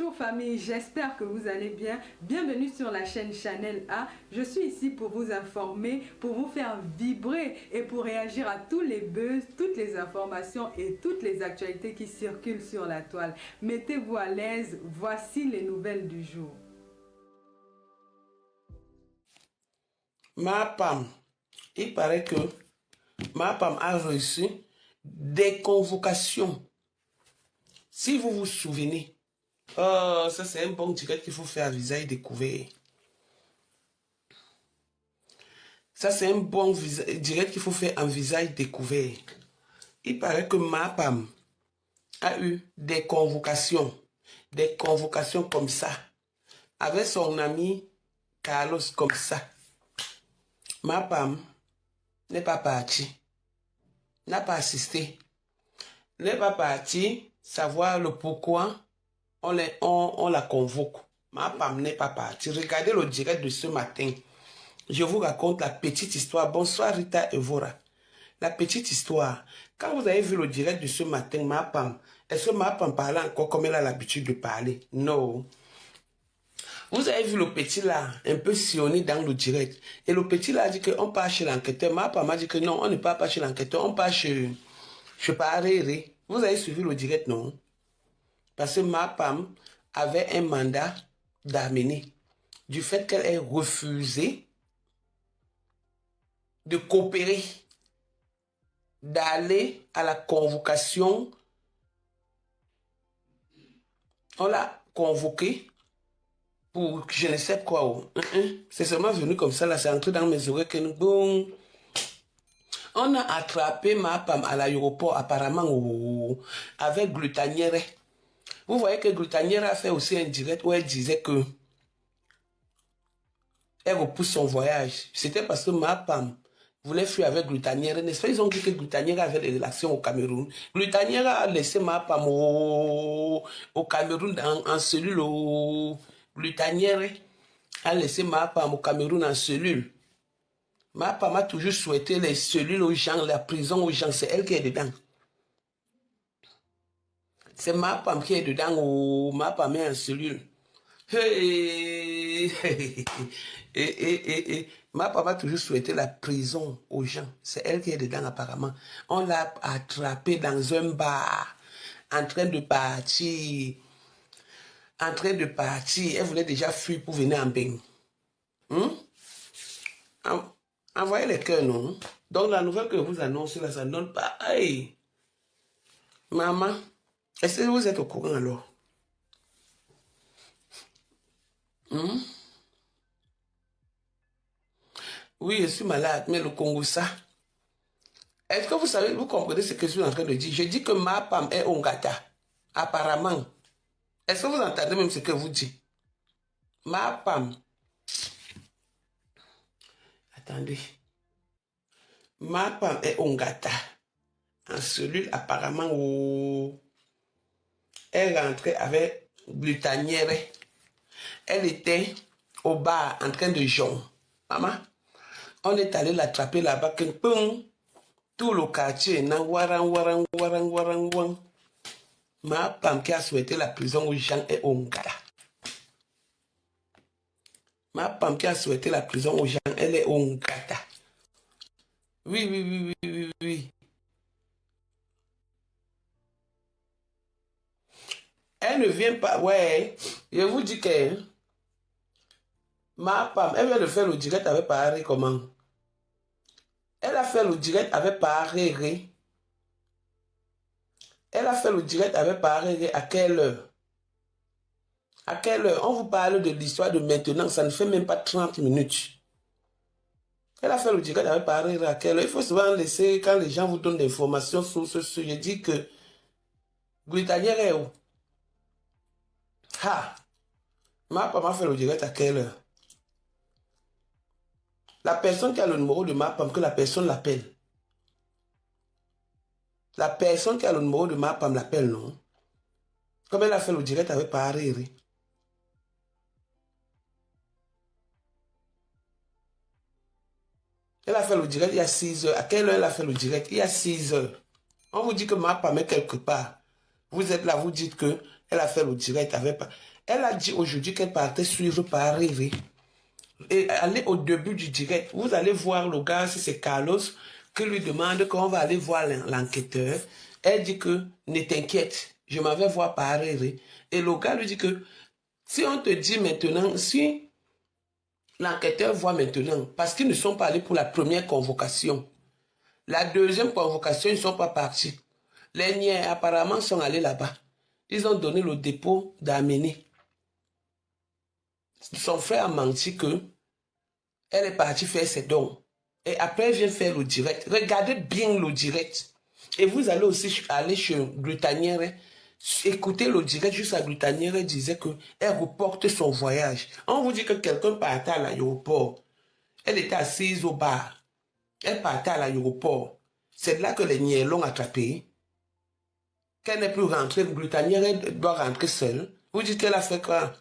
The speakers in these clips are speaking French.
Bonjour famille, j'espère que vous allez bien. Bienvenue sur la chaîne Chanel A. Je suis ici pour vous informer, pour vous faire vibrer et pour réagir à tous les buzz, toutes les informations et toutes les actualités qui circulent sur la toile. Mettez-vous à l'aise, voici les nouvelles du jour. Mahapam, il paraît que Mahapam a reçu des convocations. Si vous vous souvenez, ça c'est un bon direct qu'il faut faire à visage découvert. Ça c'est un bon direct qu'il faut faire en visage découvert. Il paraît que Mahapam a eu des convocations comme ça, avec son ami Carlos comme ça. Mahapam n'est pas parti, n'a pas assisté, n'est pas parti savoir le pourquoi on la convoque. Mahapam n'est pas parti. Regardez le direct de ce matin. Je vous raconte la petite histoire. Bonsoir Rita Evora. La petite histoire. Quand vous avez vu le direct de ce matin, Mahapam, est-ce que Mahapam parlait encore comme elle a l'habitude de parler? Non. Vous avez vu le petit là, un peu sillonné dans le direct. Et le petit là a dit qu'on part chez l'enquêteur. Mahapam m'a dit que non, on ne part pas chez l'enquêteur, on part chez Paréré. Vous avez suivi le direct, non? Parce que Mahapam avait un mandat d'amener. Du fait qu'elle ait refusé de coopérer, d'aller à la convocation. On l'a convoqué pour je ne sais quoi. C'est seulement venu comme ça, là, c'est entré dans mes oreilles que nous, bon. On a attrapé Mahapam à l'aéroport, apparemment, avec Glutanière. Vous voyez que Glutanière a fait aussi un direct où elle disait que elle repousse son voyage. C'était parce que Mahapam voulait fuir avec Glutanière. N'est-ce pas? Ils ont dit que Glutanière avait des relations au Cameroun. Glutanière a laissé Mahapam au Cameroun en cellule. Glutanière a laissé Mahapam au Cameroun en cellule. Mahapam a toujours souhaité les cellules aux gens, la prison aux gens. C'est elle qui est dedans. C'est Mahapam qui est dedans. Mahapam est en cellule. Hey, Mahapam a toujours souhaité la prison aux gens. C'est elle qui est dedans apparemment. On l'a attrapée dans un bar, en train de partir. Elle voulait déjà fuir pour venir en bain. Envoyez les cœurs, non? Donc la nouvelle que vous annoncez là, ça ne donne pas. Hey, maman, est-ce que vous êtes au courant alors? Oui, je suis malade, mais le Congo, ça. Est-ce que vous savez, vous comprenez ce que je suis en train de dire? Je dis que Mahapam est Ongata, apparemment. Est-ce que vous entendez même ce que vous dites? Mahapam. Attendez. Mahapam est Ongata. En cellule, apparemment, elle rentrait avec Glutanière. Elle était au bar en train de jouer. Maman, on est allé l'attraper là-bas. Tout le quartier, warang. Mahapam qui a souhaité la prison aux gens est Ongata. Mahapam qui a souhaité la prison aux gens, elle est Ongata. Oui. Elle ne vient pas, ouais. Je vous dis que Mahapam, elle vient de faire le direct avec Paré, comment? Elle a fait le direct avec Paré. Elle a fait le direct avec Paré à quelle heure? À quelle heure? On vous parle de l'histoire de maintenant, ça ne fait même pas 30 minutes. Elle a fait le direct avec Paré à quelle heure? Il faut souvent laisser, quand les gens vous donnent des informations sur ce sujet, je dis que Glutanière est où? Mahapam a fait le direct à quelle heure? La personne qui a le numéro de Mahapam, que la personne l'appelle. La personne qui a le numéro de Mahapam l'appelle, non? Comme elle a fait le direct avec Paré. Elle a fait le direct il y a 6 heures. À quelle heure elle a fait le direct? Il y a 6 heures. On vous dit que Mahapam est quelque part. Vous êtes là, vous dites que elle a fait le direct avec... Elle a dit aujourd'hui qu'elle partait suivre par Riri. Et allez au début du direct. Vous allez voir le gars, si c'est Carlos, qui lui demande qu'on va aller voir l'enquêteur. Elle dit que ne t'inquiète, je m'en vais voir par Riri. Et le gars lui dit que si on te dit maintenant, si l'enquêteur voit maintenant, parce qu'ils ne sont pas allés pour la première convocation, la deuxième convocation, ils ne sont pas partis. Les niais apparemment sont allés là-bas. Ils ont donné le dépôt d'Aménie. Son frère a menti que elle est partie faire ses dons. Et après, elle vient faire le direct. Regardez bien le direct. Et vous allez aussi aller chez Glutanière, écouter le direct jusqu'à Glutanière, elle disait qu'elle reporte son voyage. On vous dit que quelqu'un partait à l'aéroport. Elle était assise au bar. Elle partait à l'aéroport. C'est là que les niais l'ont attrapée. Qu'elle n'est plus rentrée, Glutanière, elle doit rentrer seule. Vous dites qu'elle a fait quoi?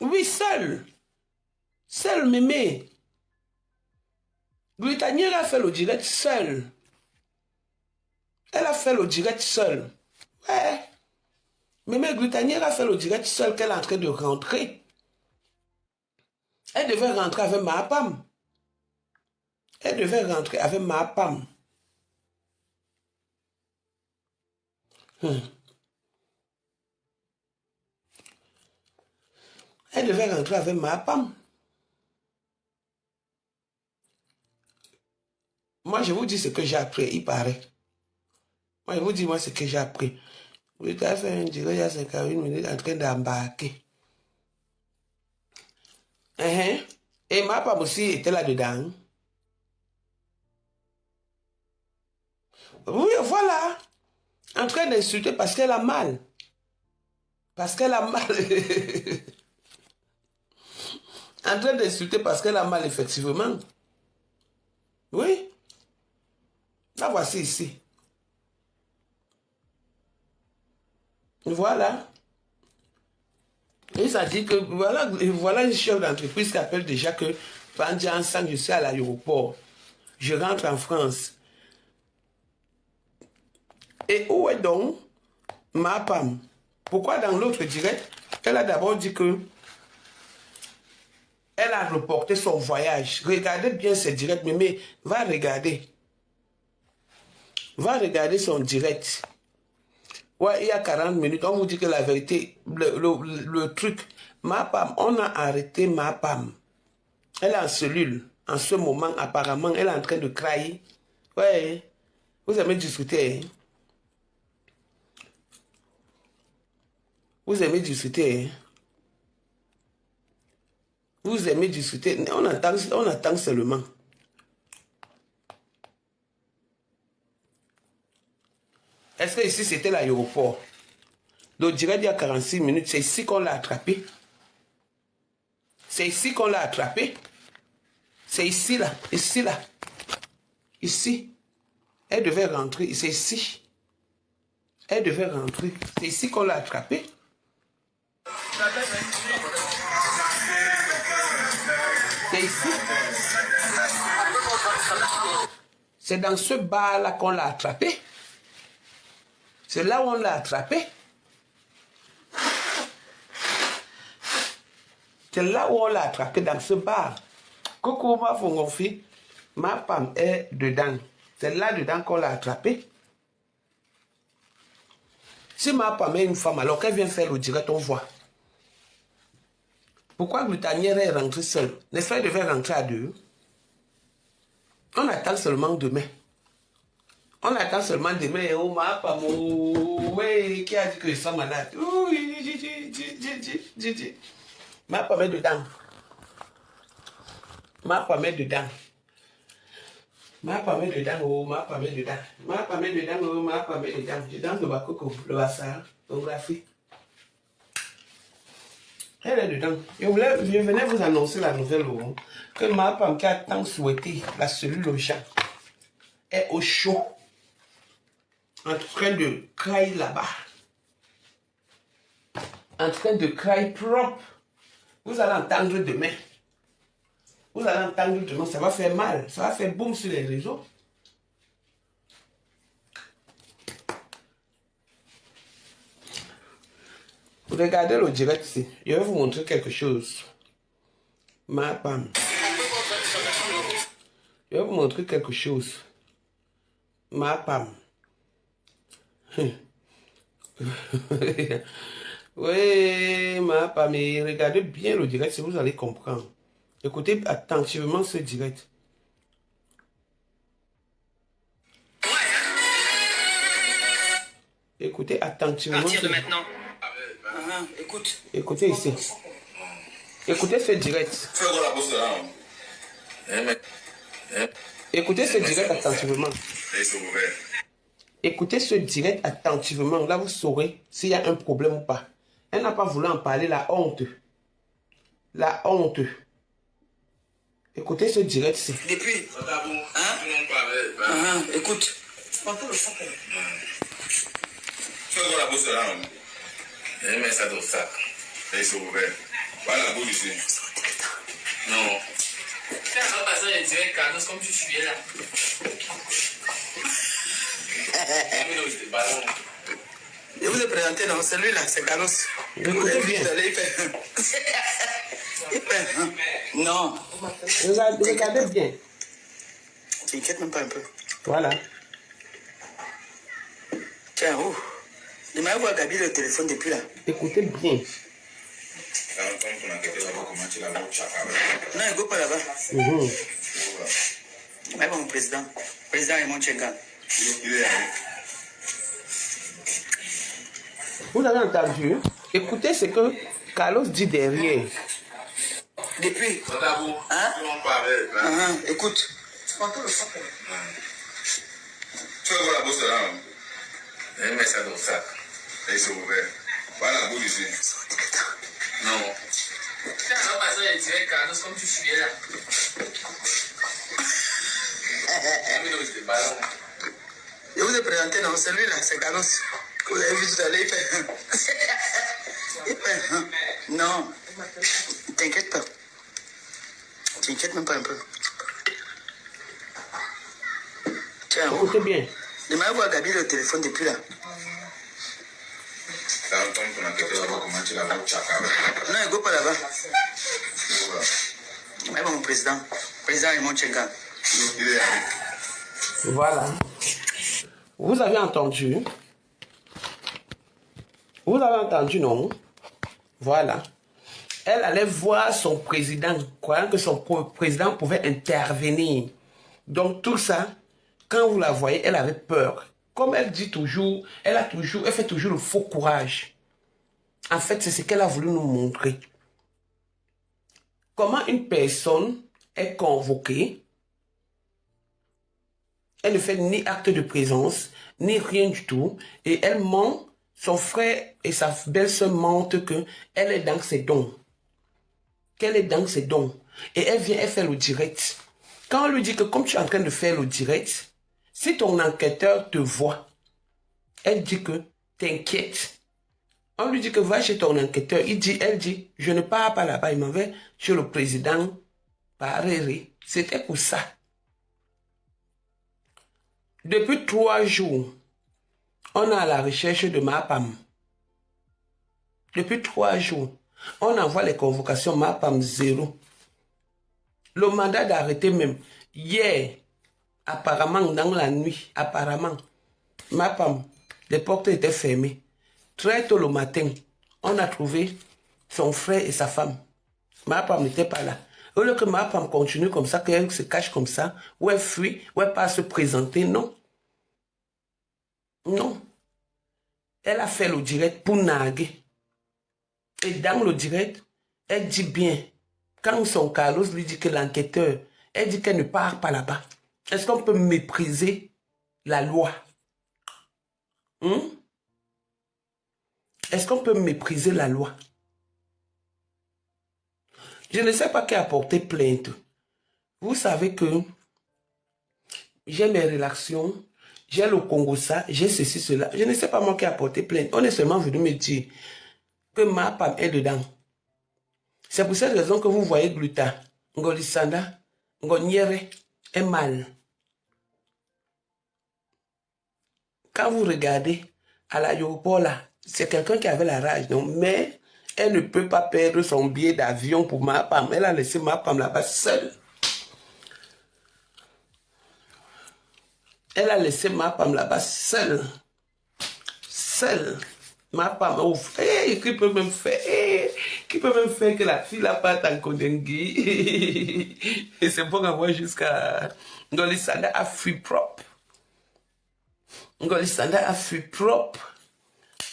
Oui, seule. Seule, mémé. Glutanière a fait le direct seule. Elle a fait le direct seule. Ouais. Mémé Glutanière a fait le direct seule qu'elle est en train de rentrer. Elle devait rentrer avec Mahapam. Elle devait rentrer avec Mahapam. Elle devait rentrer avec Mahapam. Moi, je vous dis ce que j'ai appris, il paraît. Moi, je vous dis moi ce que j'ai appris. Vous avez fait un direct il y a 51 minutes en train d'embarquer. Et Mahapam aussi était là-dedans. Oui, voilà. En train d'insulter parce qu'elle a mal. Parce qu'elle a mal. En train d'insulter parce qu'elle a mal, effectivement. Oui. La voici ici. Voilà. Et ça dit que voilà une chef d'entreprise qui appelle déjà que vendredi ensemble, je suis à l'aéroport. Je rentre en France. Et où est donc Mahapam? Pourquoi dans l'autre direct, elle a d'abord dit que elle a reporté son voyage. Regardez bien ce direct, mais va regarder. Va regarder son direct. Ouais, il y a 40 minutes, on vous dit que la vérité, le truc, Mahapam, on a arrêté Mahapam. Elle est en cellule. En ce moment, apparemment, elle est en train de crailler. Ouais, vous aimez discuter. Hein? Vous aimez discuter. Hein? Vous aimez discuter. On attend seulement. Est-ce que ici c'était l'aéroport? Le direct il y a 46 minutes, c'est ici qu'on l'a attrapé. C'est ici qu'on l'a attrapé. C'est ici là, ici là. Ici. Elle devait rentrer, c'est ici. Elle devait rentrer. C'est ici qu'on l'a attrapé. C'est ici. C'est dans ce bar là qu'on l'a attrapé. C'est là où on l'a attrapé. C'est là où on l'a attrapé, dans ce bar. Coucou, ma fongonfi, ma femme est dedans. C'est là-dedans qu'on l'a attrapé. Si ma femme est une femme, alors qu'elle vient faire le direct, on voit. Pourquoi Glutanière est rentrée seule? N'est-ce pas, elle devait rentrer à deux? On attend seulement demain. On attend seulement demain. Oh, ma femme, oui, qui a dit que je suis malade? Ma femme est dedans. Ma femme est dedans. Ma femme est dedans, oh, ma femme est dedans. Ma femme est dedans, oh, ma femme est dedans. Je danse le bakoko, le bassa, le graphie. Elle est dedans. Je venais vous annoncer la nouvelle, oh, que ma femme qui a tant souhaité la cellule au chat est au chaud, en train de crailler là-bas. En train de crailler propre. Vous allez entendre demain. Vous allez entendre demain, ça va faire mal. Ça va faire boum sur les réseaux. Regardez le direct ici. Je vais vous montrer quelque chose. Ma femme. Je vais vous montrer quelque chose. Ma femme. Oui, ma femme. Mais regardez bien le direct si vous allez comprendre. Écoutez attentivement ce direct. Écoutez attentivement. À partir de maintenant. Écoute. Écoutez ici. Écoutez ce direct. Écoutez ce direct attentivement. Écoutez ce direct attentivement. Là, vous saurez s'il y a un problème ou pas. Elle n'a pas voulu en parler, la honte. La honte. Écoutez ce direct ici. Depuis. Écoute. Tu vas voir la bourse là. Elle met ça dans le sac. Et ils sont ouverts. Voilà la bourse ici. Non. Quand ça passe, il y a un direct cadeau, comme tu fuyais là. Je vous ai présenté, non, celui-là, c'est Carlos. Écoutez bien. Non. Regardez bien. Tu inquiètes même pas un peu. Voilà. Tiens, où? Il m'a envoyé Gabi le téléphone depuis là. Écoutez bien. Non, il ne go pas là-bas. Il m'a mon président. Président Raymond Tchenga. Vous avez entendu? Écoutez ce que Carlos dit derrière. Depuis. Écoute. Tu vas voir la bourse là. Elle met ça dans le sac. Et ils sont ouverts. Voilà la bourse ici. Non. Quand ça passe, il y a un direct cadeau, comme tu fuyais là. Je vous ai présenté, non, celui-là, c'est Carlos. Vous l'avez vu tout à l'heure, il fait. Non. T'inquiète pas. T'inquiète même pas un peu. Tiens, Écoutez bien. il m'a envoyé Gabi le téléphone depuis là. Non, il ne go pas là-bas. Mais mon président. Président Raymond Tchenga. Voilà. Vous avez entendu? Vous avez entendu, non? Voilà. Elle allait voir son président, croyant que son président pouvait intervenir. Donc tout ça, quand vous la voyez, elle avait peur. Comme elle dit toujours, elle fait toujours le faux courage. En fait, c'est ce qu'elle a voulu nous montrer. Comment une personne est convoquée, elle ne fait ni acte de présence, ni rien du tout, et elle ment, son frère et sa belle-sœur mentent qu'elle est dans ses dons. Qu'elle est dans ses dons. Et elle vient, elle fait le direct. Quand on lui dit que comme tu es en train de faire le direct, si ton enquêteur te voit, elle dit que t'inquiète. On lui dit que va chez ton enquêteur. Elle dit, je ne pars pas là-bas. Il m'en va chez le président Paréré. C'était pour ça. Depuis 3 jours, on est à la recherche de Mapam. Depuis 3 jours, on envoie les convocations Mapam 0. Le mandat d'arrêter même. Hier, apparemment, dans la nuit, apparemment, Mapam, les portes étaient fermées. Très tôt le matin, on a trouvé son frère et sa femme. Mapam n'était pas là. Au lieu que Mapam continue comme ça, qu'elle se cache comme ça, ou elle fuit, ou elle pas se présenter, non. Non. Elle a fait le direct pour narguer. Et dans le direct, elle dit bien, quand son Carlos lui dit que l'enquêteur, elle dit qu'elle ne part pas là-bas. Est-ce qu'on peut mépriser la loi? Est-ce qu'on peut mépriser la loi? Je ne sais pas qui a porté plainte. Vous savez que j'ai mes relations, j'ai le Congo ça, j'ai ceci, cela. Je ne sais pas moi qui a porté plainte. On est seulement venu me dire que ma femme est dedans. C'est pour cette raison que vous voyez Gluta, Ngolisanda, Ngoniere est mal. Quand vous regardez à l'aéroport là, C'est quelqu'un qui avait la rage, non? Mais elle ne peut pas perdre son billet d'avion pour Mahapam. Elle a laissé Mahapam là-bas seule. Elle a laissé Mahapam là-bas seule. Seule. Mahapam, ouf. Hey, qui peut même faire, qui peut même faire que la fille là parte en Kondengui. Et c'est bon à voir jusqu'à Ngolisanda a fui propre. Ngolisanda a fui propre.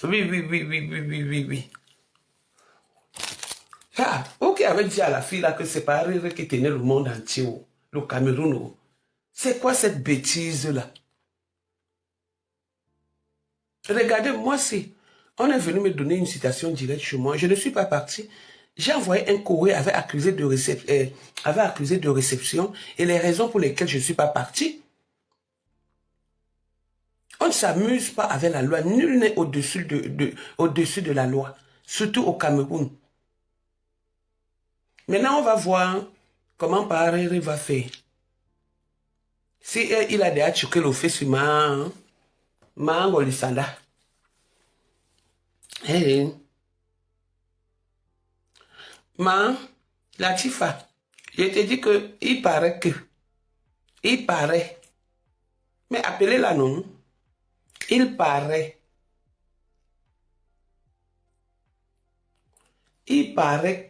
Oui, oui, oui, oui, oui, oui, oui, oui. Ah, ok, avait dit à la fille là que c'est pas Rire qui tenait le monde entier, le Cameroun. C'est quoi cette bêtise là? Regardez, moi c'est... On est venu me donner une citation directe chez moi. Je ne suis pas parti. J'ai envoyé un courrier avec accusé de réception et les raisons pour lesquelles je ne suis pas parti. On ne s'amuse pas avec la loi. Nul n'est au-dessus au-dessus de la loi, surtout au Cameroun. Maintenant, on va voir comment Parere va faire. Si il a déjà choqué le fait sur ma Ngolisanda. Hey. Ma Latifa, je te dis que il paraît que, il paraît, mais appelez-la non, il paraît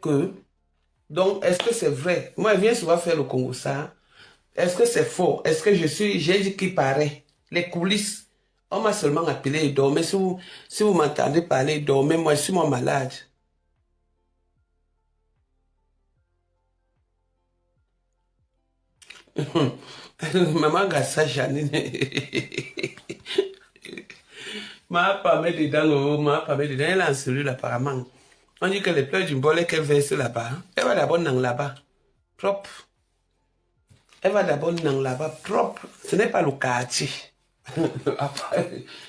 que, donc est-ce que c'est vrai? Moi, je viens souvent faire le Congo ça. Est-ce que c'est faux? Est-ce que j'ai dit qu'il paraît? Les coulisses, on m'a seulement appelé et dormait. Si vous m'entendez parler, dormez, moi je suis mon malade. Maman Gassa Janine. Ma pas mis dedans, ma pas mis dedans, elle est en cellule apparemment. On dit que les pleurs du bolet qu'elle verse là-bas, elle va d'abord dans là-bas, propre. Elle va d'abord dans là-bas, propre. Ce n'est pas le quartier.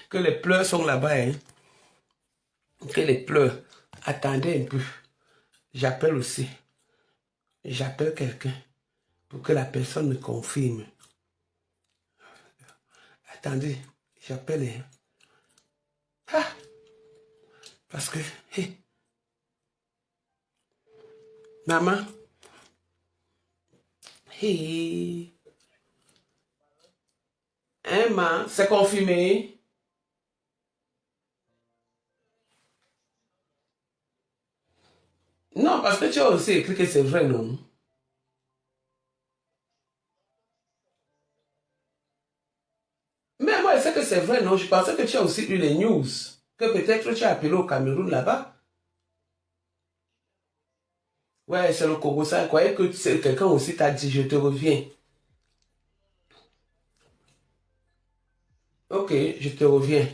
Que les pleurs sont là-bas, hein. Que les pleurs. Attendez un peu. J'appelle aussi. J'appelle quelqu'un pour que la personne me confirme. Attendez, j'appelle. Hein. Ah, parce que, hey, maman, hey, hein, c'est confirmé. Non, parce que tu as aussi écrit que c'est vrai, non? Mais moi, je sais que c'est vrai, non? Je pensais que tu as aussi eu les news. Que peut-être tu as appelé au Cameroun là-bas. Ouais, c'est le Congo, ça. Je croyais que quelqu'un aussi t'a dit, je te reviens. Ok, je te reviens.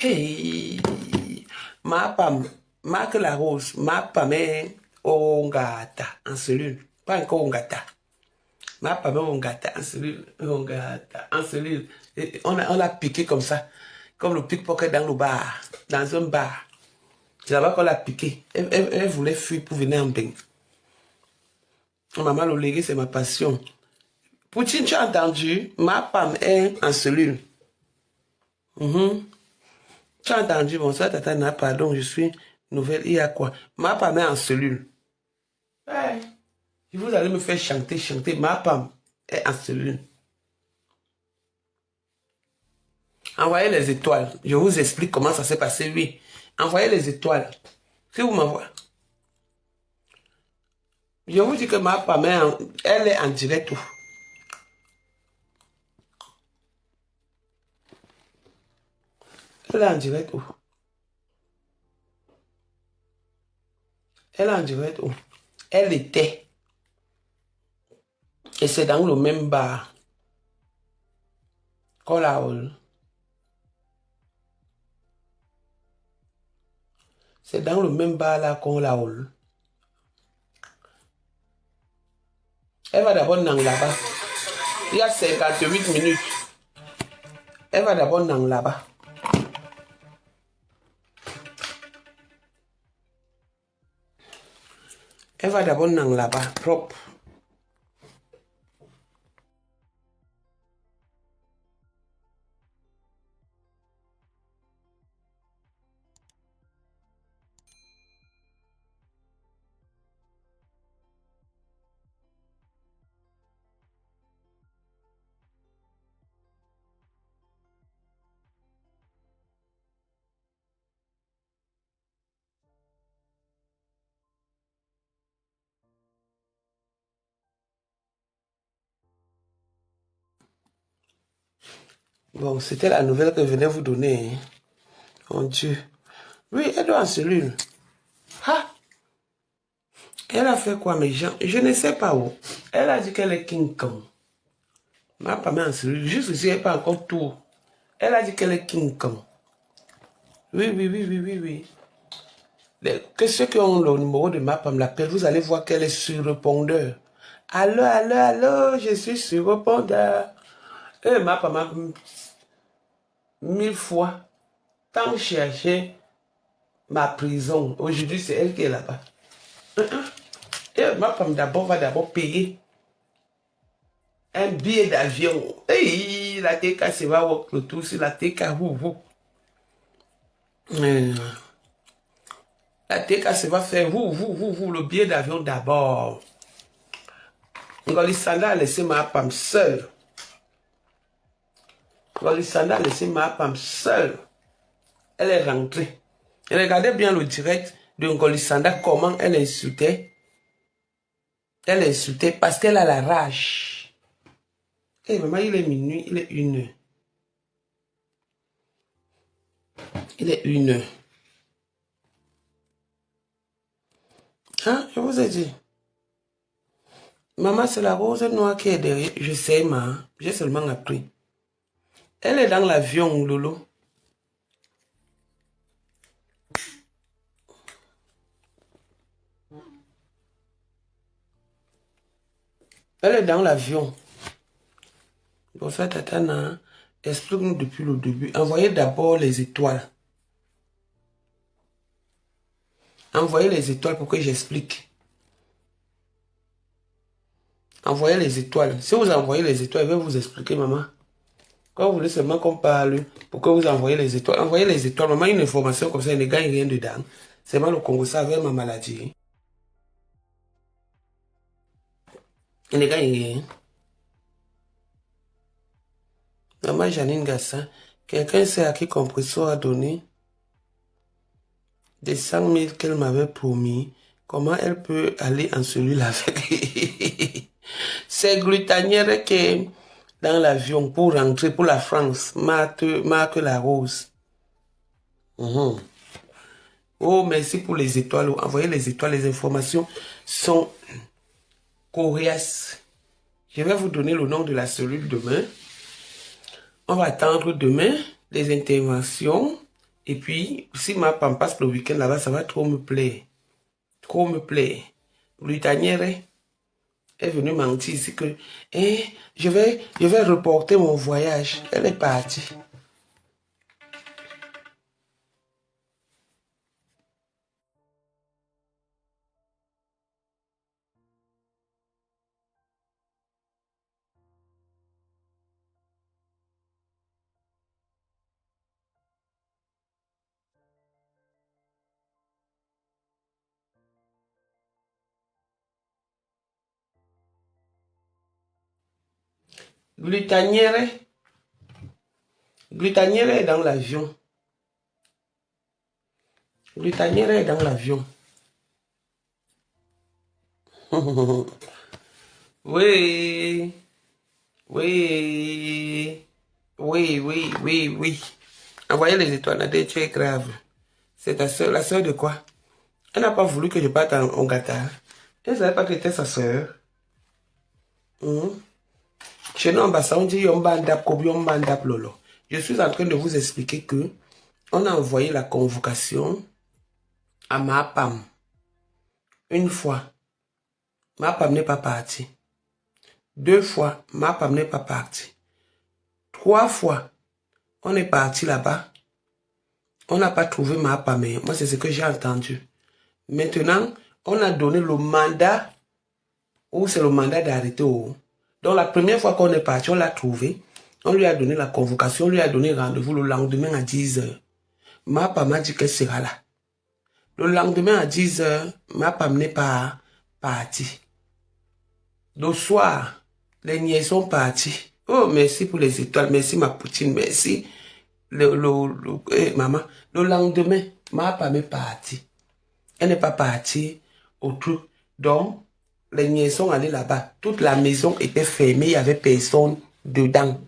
Hey, Marc la rose, ma pame ongata en cellule. Pas encore ongata. Ma pame ongata en cellule. Ongata en cellule. Et on l'a piqué comme ça. Comme le pickpocket dans le bar. Dans un bar. C'est là-bas qu'on l'a piqué. Elle voulait fuir pour venir en bain. Maman, le légué, c'est ma passion. Poutine, tu as entendu? Ma femme est en cellule. Tu as entendu? Bon, ça, tata n'a pas. Donc, je suis nouvelle. Il y a quoi? Ma femme est en cellule. Ouais. Vous allez me faire chanter. Ma femme est en cellule. Envoyez les étoiles. Je vous explique comment ça s'est passé, oui. Envoyez les étoiles. Si vous m'envoyez. Je vous dis que ma femme, elle est en direct. Elle est en direct. Elle est en direct. Elle était. Et c'est dans le même bar. Qu'on la hall. C'est dans le même bar là qu'on la hall. Elle va d'abord dans là-bas. Il y a 58 minutes. Elle va d'abord dans là-bas. Elle va d'abord dans là-bas, propre. Bon, c'était la nouvelle que je venais vous donner. Hein. Mon Dieu. Oui, elle doit en cellule. Ah! Elle a fait quoi, mes gens? Je ne sais pas où. Elle a dit qu'elle est King Kong. Ma pas mis en cellule. Juste ici, elle n'est pas encore tout. Elle a dit qu'elle est King Kong. Oui, oui, oui, oui, oui, oui. Que ceux qui ont le numéro de ma femme l'appellent, vous allez voir qu'elle est sur répondeur. Allô, allô, allô, je suis sur répondeur. Et ma femme a 1000 fois tant cherché ma prison. Aujourd'hui, c'est elle qui est là-bas. Et ma femme va d'abord payer un billet d'avion. Hey, la TK, c'est va voir le tour sur la TK. La TK, se va faire le billet d'avion d'abord. Ngolisanda a laissé ma femme seule. Ngolisanda a laissé ma femme seule. Elle est rentrée. Et regardez bien le direct de Ngolisanda, comment elle insultait. Elle insultait parce qu'elle a la rage. Eh maman, il est minuit, il est 1h. Il est 1h. Hein, je vous ai dit. Maman, c'est la rose noire qui est derrière. Je sais, ma. J'ai seulement appris. Elle est dans l'avion, Lolo. Elle est dans l'avion. Pour ça, Tatana, explique-nous depuis le début. Envoyez d'abord les étoiles. Envoyez les étoiles pour que j'explique. Envoyez les étoiles. Si vous envoyez les étoiles, je vais vous expliquer, maman. Quand vous voulez seulement qu'on parle, pour que vous envoyez les étoiles, envoyez les étoiles. Maman, une information comme ça, il ne gagne rien dedans. C'est mal le Congo, ça avec ma maladie. Il ne gagne rien. Maman Janine Gassin, quelqu'un sait à qui Compressor a donné des 100 000 qu'elle m'avait promis. Comment elle peut aller en cellule avec? C'est Glutanière qui est dans l'avion pour rentrer pour la France. Marque la rose. Oh, merci pour les étoiles. Envoyez les étoiles. Les informations sont coriaces. Je vais vous donner le nom de la cellule demain. On va attendre demain les interventions. Et puis, si ma femme passe le week-end là-bas, ça va trop me plaire. Trop me plaire. Glutanière est venue mentir ici que je vais reporter mon voyage. Elle est partie. Glutanière est dans l'avion. Glutanière est dans l'avion. Oui. Oui. Oui, oui, oui, oui. Envoyez les étoiles, tu es grave. C'est ta soeur, la soeur de quoi? Elle n'a pas voulu que je parte en Qatar. Elle ne savait pas que j'étais sa soeur. Chez nous, on dit Lolo. Je suis en train de vous expliquer que on a envoyé la convocation à ma Pam. Une fois, ma Pam n'est pas partie. 2 fois, ma Pam n'est pas partie. 3 fois, on est parti là-bas. On n'a pas trouvé ma Pam. Moi, c'est ce que j'ai entendu. Maintenant, on a donné le mandat, ou c'est le mandat d'arrêter. Donc, la première fois qu'on est parti, on l'a trouvé. On lui a donné la convocation, on lui a donné rendez-vous le lendemain à 10h. Ma Pam m'a dit qu'elle sera là. Le lendemain à 10h, ma Pam n'est pas partie. Le soir, les niais sont partis. Oh, merci pour les étoiles, merci ma poutine, merci. Maman, le lendemain, ma Pam est partie. Elle n'est pas partie au truc. Donc, les niais sont allés là-bas. Toute la maison était fermée, il n'y avait personne dedans.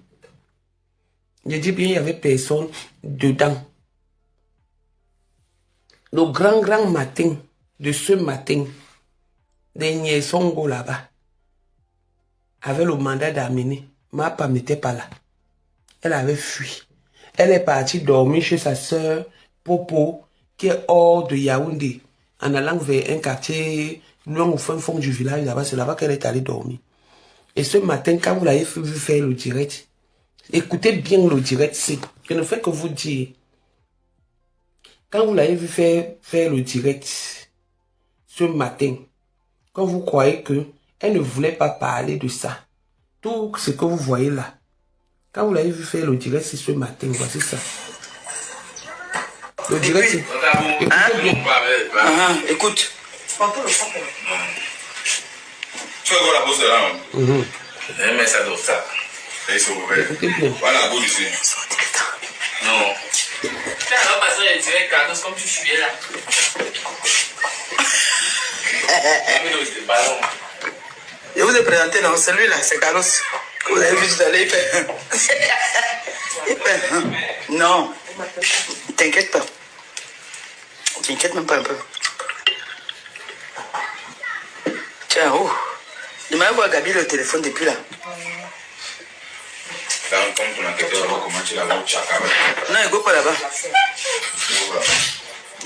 Je dis bien, il n'y avait personne dedans. Le grand matin de ce matin, des Songo là-bas, avait le mandat d'amener. Ma femme n'était pas là. Elle avait fui. Elle est partie dormir chez sa sœur Popo, qui est hors de Yaoundé, en allant vers un quartier loin au fin fond du village là-bas. C'est là-bas qu'elle est allée dormir. Et ce matin, quand vous l'avez vu faire le direct, écoutez bien le direct, je ne fais que vous dire. Quand vous l'avez vu faire le direct ce matin, quand vous croyez que elle ne voulait pas parler de ça, tout ce que vous voyez là, quand vous l'avez vu faire le direct, c'est ce matin, voici ça. Le direct, c'est... Écoute. Tu vas voir la bosse de là. Je mets ça dans ça. Et c'est ouvert. Voilà la bosse ici. Non. Tu as pas besoin de direct Carlos comme tu suis là. Je vous ai présenté, non, celui-là, c'est Carlos. Vous l'avez vu tout à l'heure, il fait... Non, t'inquiète pas. T'inquiète même pas un peu. Tiens, oh. Il m'a envoyé à Gabi le téléphone depuis là. Comme ton enquêteur, comment tu l'as vu, Chaka? Non, il go pas là-bas.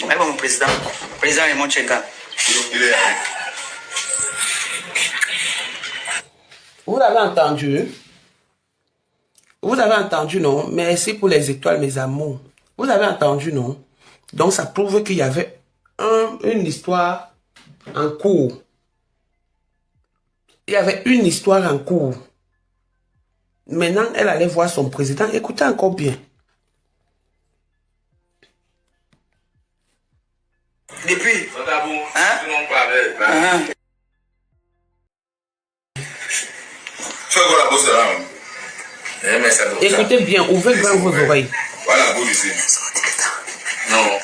Il m'a envoyé mon président. Le président est mon Tchenga. Il est allé. Vous l'avez entendu? Vous avez entendu, non? Merci pour les étoiles, mes amours. Vous avez entendu, non? Donc, ça prouve qu'il y avait une histoire en cours. Il y avait une histoire en cours. Maintenant, elle allait voir son président. Écoutez encore bien. Depuis. Hein? Tu vas voir la bosse de là. Je mets ça dans ça. Écoutez bien, ouvrez grand vos oreilles. Voilà la bosse ici. Non.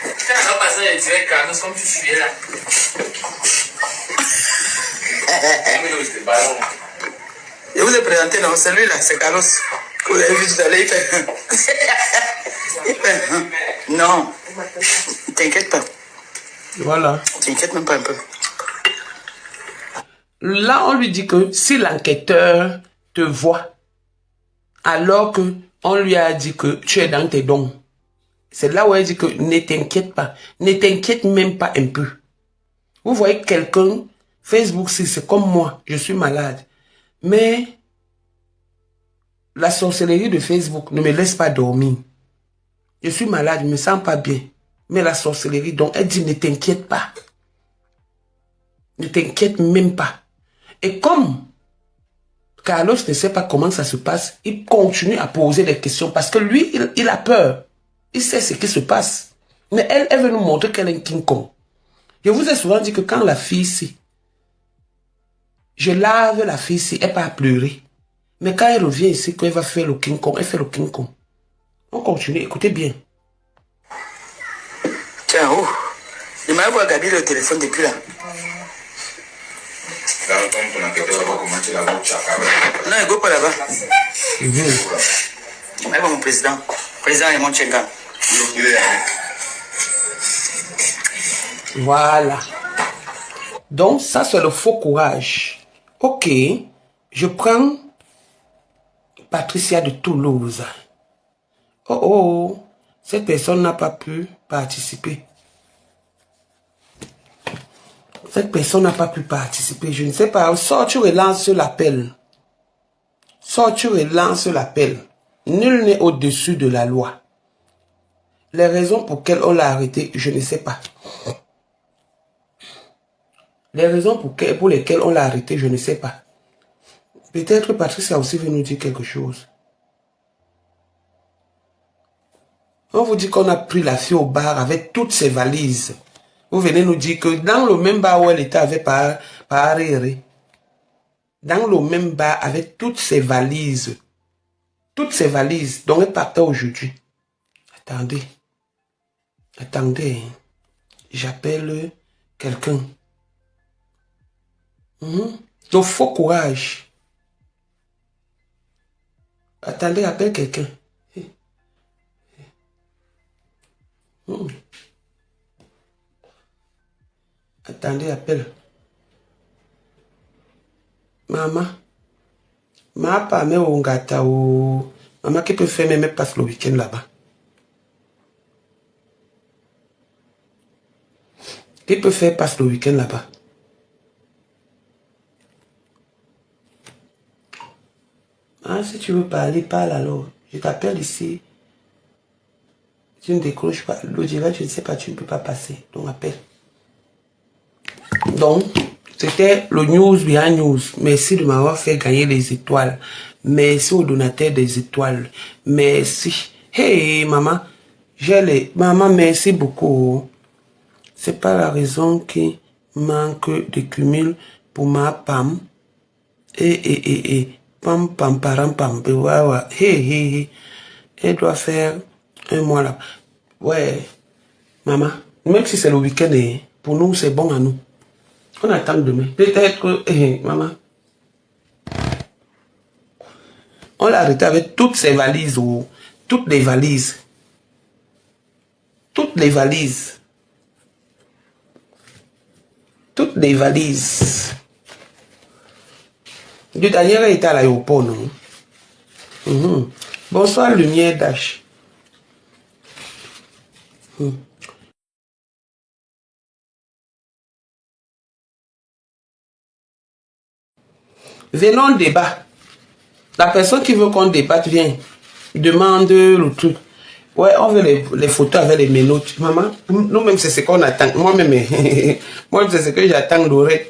Tu as pas besoin de direct Carlos comme tu suis là. Je vous ai présenté, non, celui-là, c'est Carlos. Vous l'avez vu tout à l'heure, il fait... il fait... Non, t'inquiète pas. Voilà. T'inquiète même pas un peu. Là, on lui dit que si l'enquêteur te voit, alors que on lui a dit que tu es dans tes dons, c'est là où elle dit que ne t'inquiète pas. Ne t'inquiète même pas un peu. Vous voyez quelqu'un, Facebook, c'est comme moi, je suis malade. Mais la sorcellerie de Facebook ne me laisse pas dormir. Je suis malade, je ne me sens pas bien. Mais la sorcellerie, donc, elle dit ne t'inquiète pas. Ne t'inquiète même pas. Et comme Carlos ne sait pas comment ça se passe, il continue à poser des questions parce que lui, il a peur. Il sait ce qui se passe. Mais elle veut nous montrer qu'elle est un King Kong. Je vous ai souvent dit que quand la fille ici, je lave la fille ici, elle va pleurer. Mais quand elle revient ici, quand elle va faire le King Kong, elle fait le King Kong. On continue, écoutez bien. Tiens, oh. Il m'a envoyé à Gabi le téléphone depuis là. Comme ton enquêteur, comment tu l'as vu, Chaka? Non, il go pas là-bas. Il m'a envoyé mon président. Le président est mon Tchenga. Il est allé. Voilà. Donc, ça, c'est le faux courage. Ok, je prends Patricia de Toulouse. Oh, oh, cette personne n'a pas pu participer. Cette personne n'a pas pu participer. Je ne sais pas. Sors, tu relances l'appel. Sors, tu relances l'appel. Nul n'est au-dessus de la loi. Les raisons pour lesquelles on l'a arrêté, je ne sais pas. Les raisons pour lesquelles on l'a arrêté, je ne sais pas. Peut-être Patricia aussi veut nous dire quelque chose. On vous dit qu'on a pris la fille au bar avec toutes ses valises. Vous venez nous dire que dans le même bar où elle était avec Paréré, dans le même bar avec toutes ses valises, dont elle partait aujourd'hui. Attendez. Attendez. J'appelle quelqu'un. Donc, faux courage. Attendez, appelle quelqu'un. Attendez, appelle. Maman. Ma pas mais on gâta ou maman qui peut faire même passe le week-end là-bas. Qui peut faire passe le week-end là-bas. Ah, si tu veux parler, parle alors. Je t'appelle ici. Tu ne décroches pas. Le direct, je ne sais pas, tu ne peux pas passer. Donc appelle. Donc, c'était le news behind news. Merci de m'avoir fait gagner les étoiles. Merci au donateur des étoiles. Merci. Hey, maman. Maman, merci beaucoup. C'est pas la raison qui manque de cumul pour ma PAM. Pam, pam, param, pam. Ouais, ouais. Hey. Elle doit faire un mois là. Ouais. Maman. Même si c'est le week-end, pour nous, c'est bon à nous. On attend demain. Peut-être que, maman, on l'a arrêté avec toutes ses valises, toutes les valises. Toutes les valises. Toutes les valises. Du dernier était à l'aéroport, non? Bonsoir, Lumière Dash. Venons débat. La personne qui veut qu'on débatte vient. Demande le truc. Ouais, on veut les photos avec les menottes. Maman, nous-mêmes, c'est ce qu'on attend. Moi-même, moi, c'est ce que j'attends d'oreille.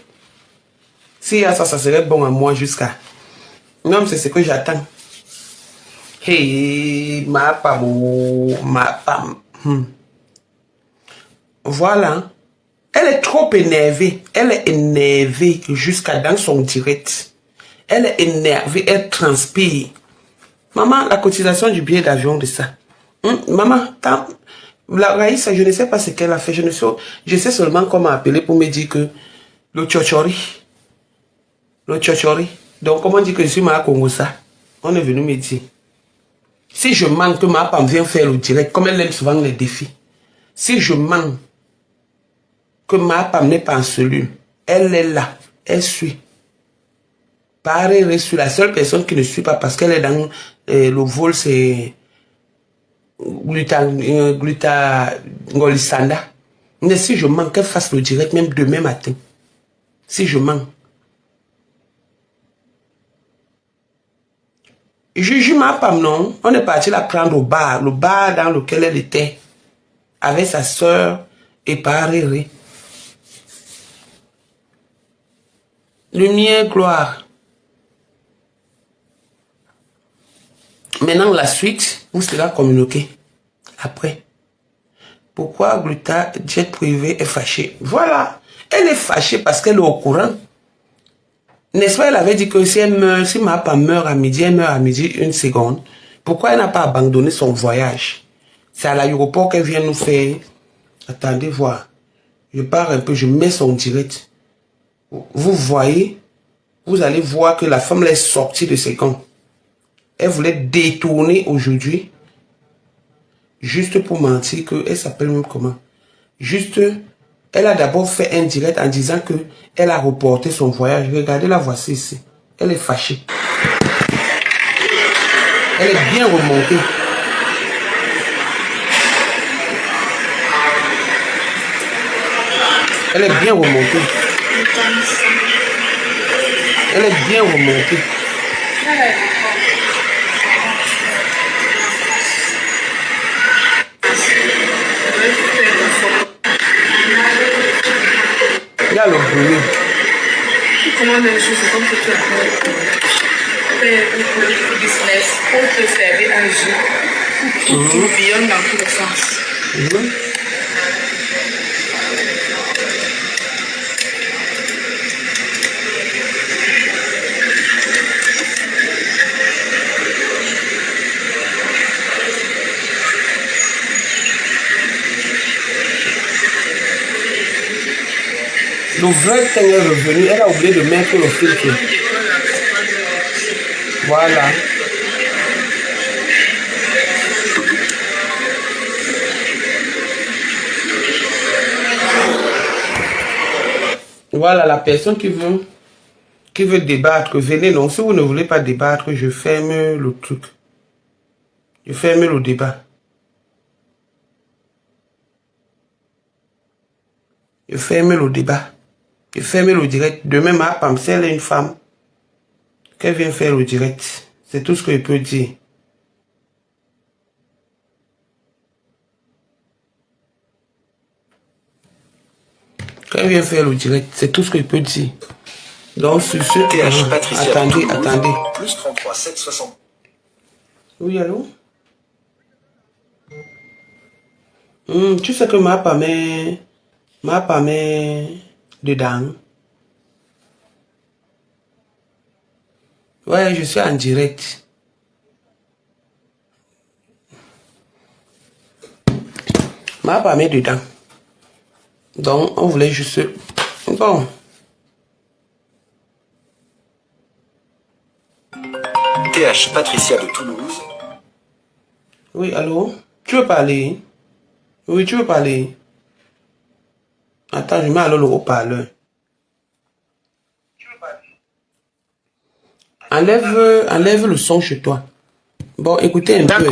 Si ça serait bon à moi jusqu'à. Même c'est ce que j'attends. Hey, ma femme. Voilà. Elle est trop énervée. Elle est énervée jusqu'à dans son direct. Elle est énervée, elle transpire. Maman, la cotisation du billet d'avion de ça. Maman, la Raïssa, je ne sais pas ce qu'elle a fait. Je sais seulement comment appeler pour me dire que le tchotchori. Donc, comment dire que je suis ma Congo ça? On est venu me dire. Si je manque que ma femme vient faire le direct, comme elle aime souvent les défis. Si je manque que ma femme n'est pas en cellule, elle est là, elle suit. Pareil, je suis la seule personne qui ne suit pas parce qu'elle est dans le vol, c'est glutagolissanda. Mais si je manque, qu'elle fasse le direct même demain matin. Si je manque. Je ma femme, non. On est parti la prendre au bar. Le bar dans lequel elle était. Avec sa soeur et pareil. Lumière, gloire. Maintenant, la suite, vous serez communiqué. Après. Pourquoi Gluta, jet privé, est fâchée? Voilà. Elle est fâchée parce qu'elle est au courant. N'est-ce pas, elle avait dit que si elle meurt, si ma femme meurt à midi, elle meurt à midi une seconde. Pourquoi elle n'a pas abandonné son voyage? C'est à l'aéroport qu'elle vient nous faire. Attendez, voir. Je pars un peu, je mets son direct. Vous voyez, vous allez voir que la femme est sortie de ses gants. Elle voulait détourner aujourd'hui. Juste pour mentir qu'elle s'appelle même comment? Juste, elle a d'abord fait un direct en disant que elle a reporté son voyage. Regardez, la voici ici. Elle est fâchée. Elle est bien remontée. Elle est bien remontée. Elle est bien remontée. Il y a le brûlé. Comment les choses, c'est comme que tu as fait le business pour te servir un jus. Tu bouillonnes dans tous les sens. Le vrai thé est revenu, elle a oublié de mettre le filtre. Voilà. Voilà, la personne qui veut débattre, venez. Non, si vous ne voulez pas débattre, je ferme le truc. Je ferme le débat. Je ferme le débat. Je ferme le direct. Demain, ma femme, si elle est une femme, qu'elle vient faire le direct. C'est tout ce que je peux dire. Qu'elle vient faire le direct. C'est tout ce que je peux dire. Donc, sur ce qui attendez. Plus 33 760. Oui, allô? Tu sais que ma femme est dedans. Ouais, je suis en direct. Ma femme est dedans. Donc, on voulait juste... Bon. TH Patricia de Toulouse. Oui, allô? Tu veux parler? Oui, tu veux parler? Attends, je mets alors le haut-parleur. Enlève le son chez toi. Bon, écoutez un peu.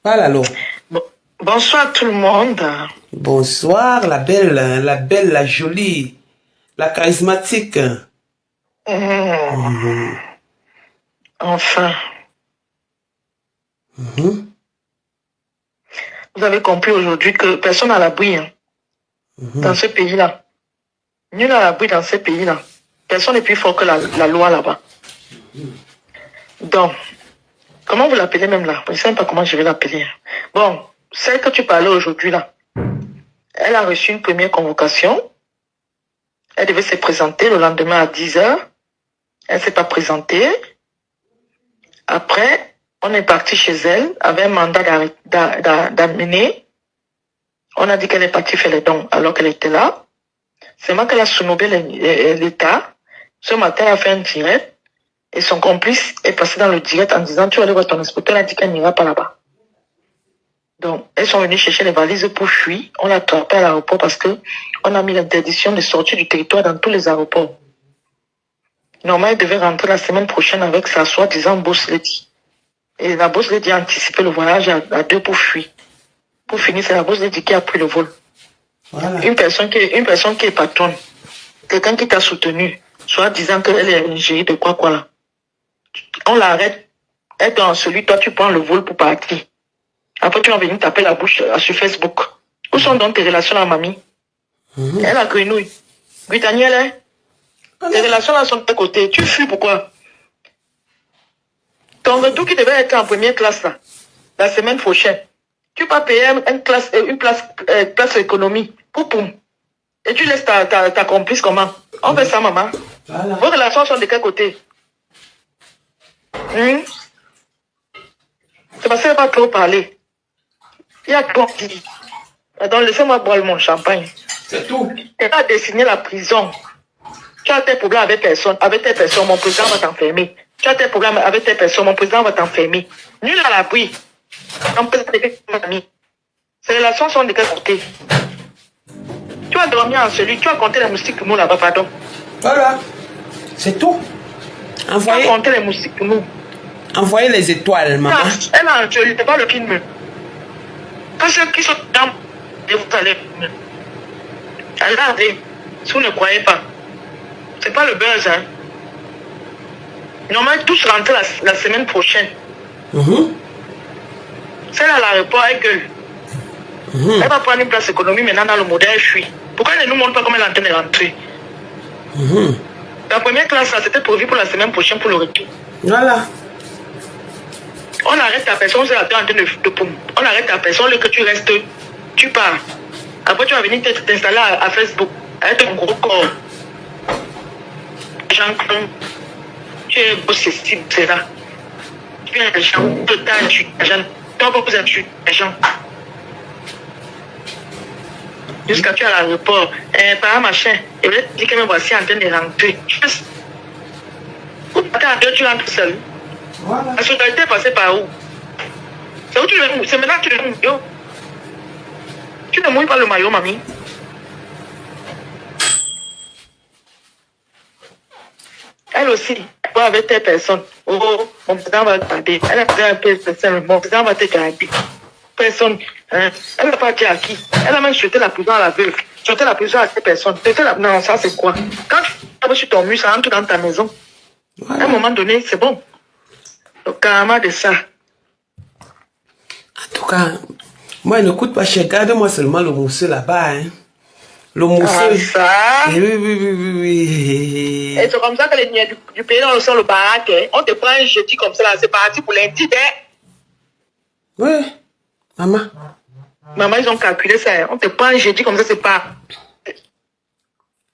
Parle alors. Bonsoir tout le monde. Bonsoir, la belle, la jolie, la charismatique. Enfin. Vous avez compris aujourd'hui que personne n'a l'abri dans ce pays-là. Nul n'a l'abri dans ce pays-là. Personne n'est plus fort que la loi là-bas. Donc, comment vous l'appelez même là? Je ne sais même pas comment je vais l'appeler. Bon, celle que tu parlais aujourd'hui là, elle a reçu une première convocation. Elle devait se présenter le lendemain à 10h. Elle ne s'est pas présentée. Après, on est parti chez elle avec un mandat d'amener. On a dit qu'elle est partie faire les dons alors qu'elle était là. C'est moi qu'elle a sous-nommé l'État. Ce matin, elle a fait un direct. Et son complice est passé dans le direct en disant, tu vas aller voir ton inspecteur. Elle a dit qu'elle n'ira pas là-bas. Donc, elles sont venues chercher les valises pour fuir. On l'a attrapé à l'aéroport parce que on a mis l'interdiction de sortie du territoire dans tous les aéroports. Normalement, elle devait rentrer la semaine prochaine avec sa soi-disant boss lady. Et la boss lady a anticipé le voyage à deux pour fuir. Pour finir, c'est la boss lady qui a pris le vol. Voilà. Une personne qui est patronne. Quelqu'un qui t'a soutenu, soit disant qu'elle est ingérie de quoi là. On l'arrête. Elle dans celui, toi tu prends le vol pour partir. Après tu vas venir taper la bouche sur Facebook. Où sont donc tes relations là, mamie? Elle a grenouille. Oui, Daniel, tes relations là sont de tes côtés. Tu fuis pourquoi? Ton retour qui devait être en première classe là, la semaine prochaine, tu vas payer une place économie pour poum. Et tu laisses ta complice comment? On fait ça, maman. Voilà. Vos relations sont de quel côté? C'est parce qu'elle va trop parler. Il y a trop dit. Donc laissez-moi boire mon champagne. C'est tout. Tu as dessiné la prison. Tu as tes problèmes avec personne. Avec tes personnes, mon président va t'enfermer. Tu as tes problèmes avec tes personnes, mon président va t'enfermer. Nul à l'abri. Ces relations sont de quel côté? Tu as dormi en celui, tu as compté les moustiques pour nous là-bas, pardon. Voilà. C'est tout. Envoyez. Tu as compté les moustiques pour nous. Envoyez les étoiles, maman. Elle a un joli, c'est pas le film. Que ceux qui sont dans. Et vous allez. Regardez, si vous ne croyez pas. C'est pas le buzz, hein. Normalement, tous rentrent la semaine prochaine. Celle à l'aéroport, elle gueule. Elle va prendre une place économique maintenant dans le modèle fuit. Pourquoi elle ne nous montre pas comment elle est en train de rentrer? La première classe, c'était prévu pour la semaine prochaine pour le retour. Voilà. On arrête ta personne, c'est la en train de poum. On arrête ta personne, le que tu restes, tu pars. Après, tu vas venir t'installer à Facebook avec ton gros corps. Jean, tu es possessible, c'est là. Tu es un gens, tu es un gens. Toi, vous êtes un gens. Jusqu'à tu es à l'aéroport, par un machin, et vous dit que me voici en train de rentrer. Attends, tu rentres seul. Voilà. La solidarité est passée par où? C'est où tu le mouilles? C'est maintenant que tu le mouilles. Tu ne mouilles pas le maillot, mamie. aussi, toi avec telle personne. Oh, mon président va regarder. Elle a fait un peu spécial, mon président va te garder. Personne. Hein? Elle n'a pas dit à qui. Elle a même jeté la prison à la veuve. Jeté la prison à cette personne. Non, ça c'est quoi? Quand tu as sur ton mur, ça rentre dans ta maison. À un moment donné, c'est bon. Le karma de ça. En tout cas, moi, il ne coûte pas cher. Garde-moi seulement le mousseux là-bas. Hein. Le mousseux. Ah, ça. Oui. Et c'est comme ça que les niais du pays dans le baraque. Hein. On te prend un jeudi comme ça, là. C'est parti pour lundi. Oui, maman. Maman, ils ont calculé ça. Hein. On te prend un jeudi comme ça, c'est pas.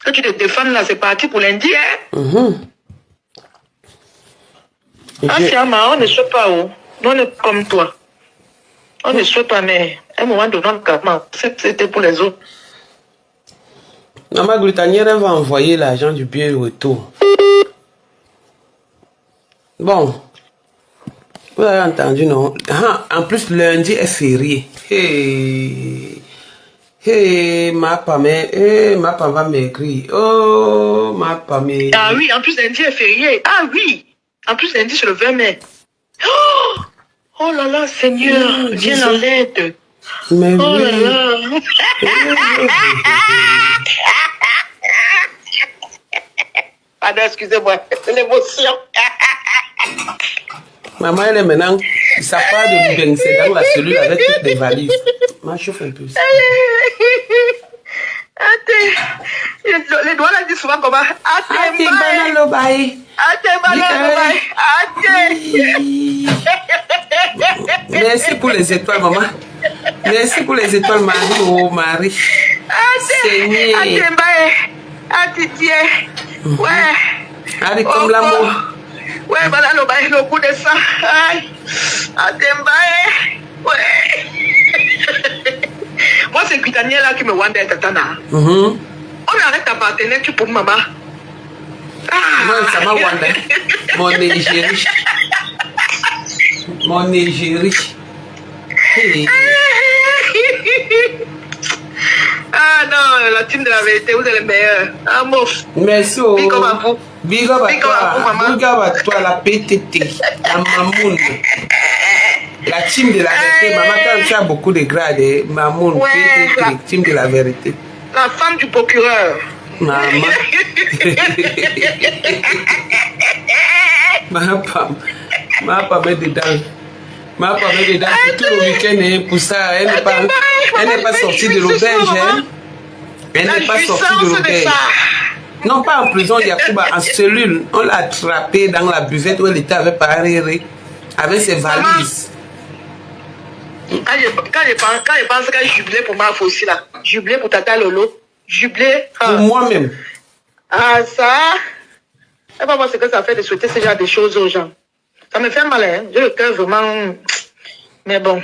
Quand tu te défends là, c'est parti pour lundi. Hein. Ah, Fiamma, on ne souhaite pas. Oh. Nous, on est comme toi. On ne souhaite pas, mais à un moment donné, c'était pour les autres. Maman Glutanière va envoyer l'argent du billet retour. Bon. Vous avez entendu, non? Ah, en plus, lundi est férié. Ma femme va m'écrire. Oh, ma femme. Ah oui, en plus, lundi est férié. Ah oui. En plus, lundi, c'est le 20 mai. Oh là là, Seigneur, viens en l'aide. Mais oh oui. Là là. Pardon, excusez-moi, c'est l'émotion. Maman, elle est maintenant, ça part de c'est dans la cellule avec toutes les valises. Ma chauffe un peu. Les doigts là disent souvent comment. Merci pour les étoiles, maman. Merci pour les étoiles, Marie. Oh, Marie. Seigneur. Ouais. Allez, comme l'amour. Ouais, voilà le coup de ça. Ouais. Moi, c'est Cuitanier là qui me wanda tatana. On arrête ta partenaire, tu pour maman. Moi, ça m'a wanda. Mon égérie. Mon égérie. Hey. Ah non, la team de la vérité, vous êtes les meilleurs. Ah, mouf. Merci. Big up à vous. Big up à toi. Big up à toi, la PTT. La mamoune. La team de la vérité. Maman, quand tu as beaucoup de grades, mamoune, ouais, PTT, team de la vérité. La femme du procureur. Maman. Ma femme est dedans. Ma femme est dedans tout le week-end pour ça. Elle n'est pas sortie de l'auberge. Elle n'est pas sortie de l'auberge. Non, pas en prison, Yacouba, en cellule. On l'a attrapée dans la buvette où elle était avec Paréré, avec ses valises. Quand je pense qu'elle jubilé pour ma aussi là. Jubilé pour Tata Lolo. Jubilé. Pour moi-même. Ah, ça. Elle va voir ce que ça fait de souhaiter ce genre de choses aux gens. Ça me fait mal, hein. J'ai le cœur vraiment. Mais bon.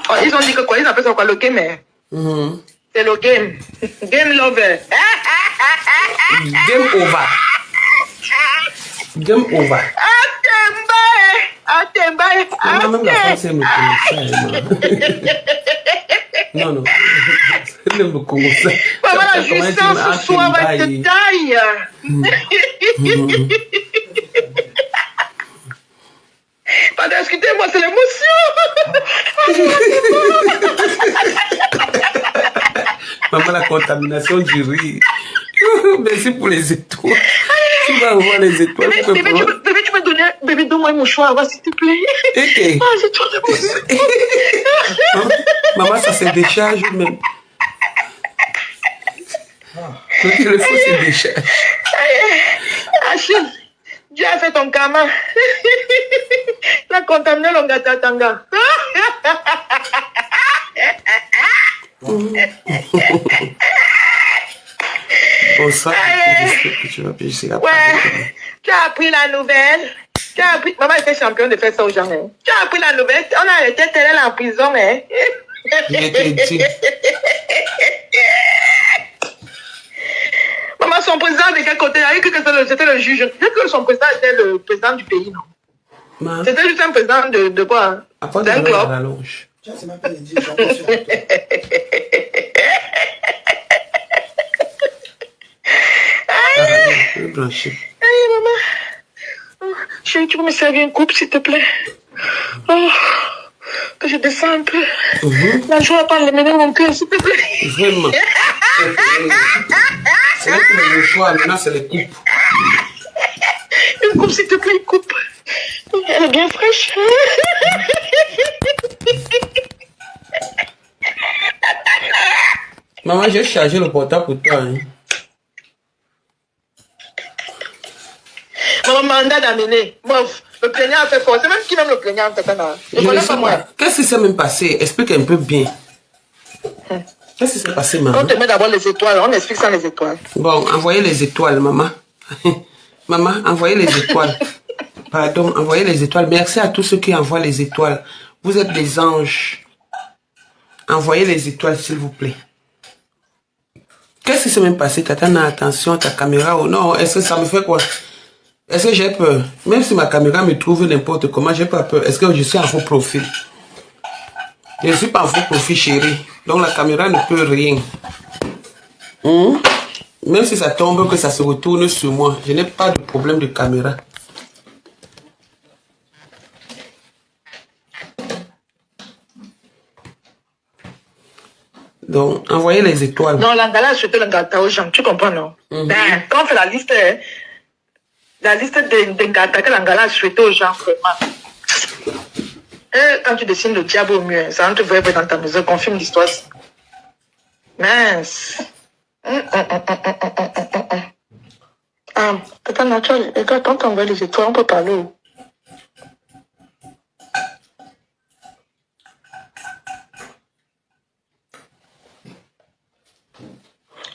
Oh, ils ont dit que quoi? Ils appellent ça quoi? Le game, hein? C'est le game. Game lover. Game over. Game over. Même la France, elle me connaît ça. Non, non. Elle me connaît ça. Voilà, la jouissance ce soir va te taille. Pas discuter, moi, c'est l'émotion. Maman, la contamination du riz. Merci pour les étoiles. Tu vas voir les étoiles. Bébé, tu peux donner. Bébé, donne-moi un mouchoir, s'il te plaît. Ok. Ah, j'ai trop d'émotion. Maman, ça se décharge même. Le téléphone se décharge. Achille, Dieu a fait ton karma. La contaminé l'ongatatanga. Bon, ça, tu vas piger la ouais, tu as appris la nouvelle. Tu as appris. Maman était championne de faire ça aux gens. Hein. Tu as appris la nouvelle. On a arrêté Terrell en prison. Hein. Il était dit. Maman, son président de quel côté? Il a dit que c'était le juge. Il a dit que son président était le président du pays, non? C'était juste un président de quoi? Après, un club. La longe. C'est même pas les dire, j'en suis sur Blanchi. Aïe, maman. Chérie, tu peux me servir une coupe, s'il te plaît? Oh, que je descends un peu. La joie pas le mener mon cœur, s'il te plaît. Vraiment. C'est là que le choix, maintenant, c'est les coupes. Une coupe, s'il te plaît, une coupe. Elle est bien fraîche. Maman, j'ai chargé le portable pour toi. Hein. Maman mandat d'amener. Bof, le plaignant a fait fort. C'est même qui même le plaignant, Tatana. Je connais pas moi. Qu'est-ce qui s'est même passé? Explique un peu bien. Qu'est-ce qui s'est passé, maman? On te met d'abord les étoiles. On explique ça les étoiles. Bon, envoyez les étoiles, maman. Maman, envoyez les étoiles. Pardon, envoyez les étoiles. Merci à tous ceux qui envoient les étoiles. Vous êtes des anges. Envoyez les étoiles, s'il vous plaît. Qu'est-ce qui s'est même passé? Tatana, attention, ta caméra ou non? Est-ce que ça me fait quoi? Est-ce que j'ai peur? Même si ma caméra me trouve n'importe comment, j'ai pas peur. Est-ce que je suis en faux profil? Je ne suis pas en faux profil, chérie. Donc la caméra ne peut rien. Même si ça tombe, que ça se retourne sur moi, je n'ai pas de problème de caméra. Donc, envoyez les étoiles. Non, l'Angala a souhaité l'Angata aux gens. Tu comprends, non? Ben, quand on fait la liste des Ngata que l'Angala a souhaité aux gens, vraiment. Et quand tu dessines le diable au mieux, ça ne te voit pas dans ta maison, confirme l'histoire. Mince. Ah, Tata Natural, regarde, quand t'envoies les étoiles, on peut parler.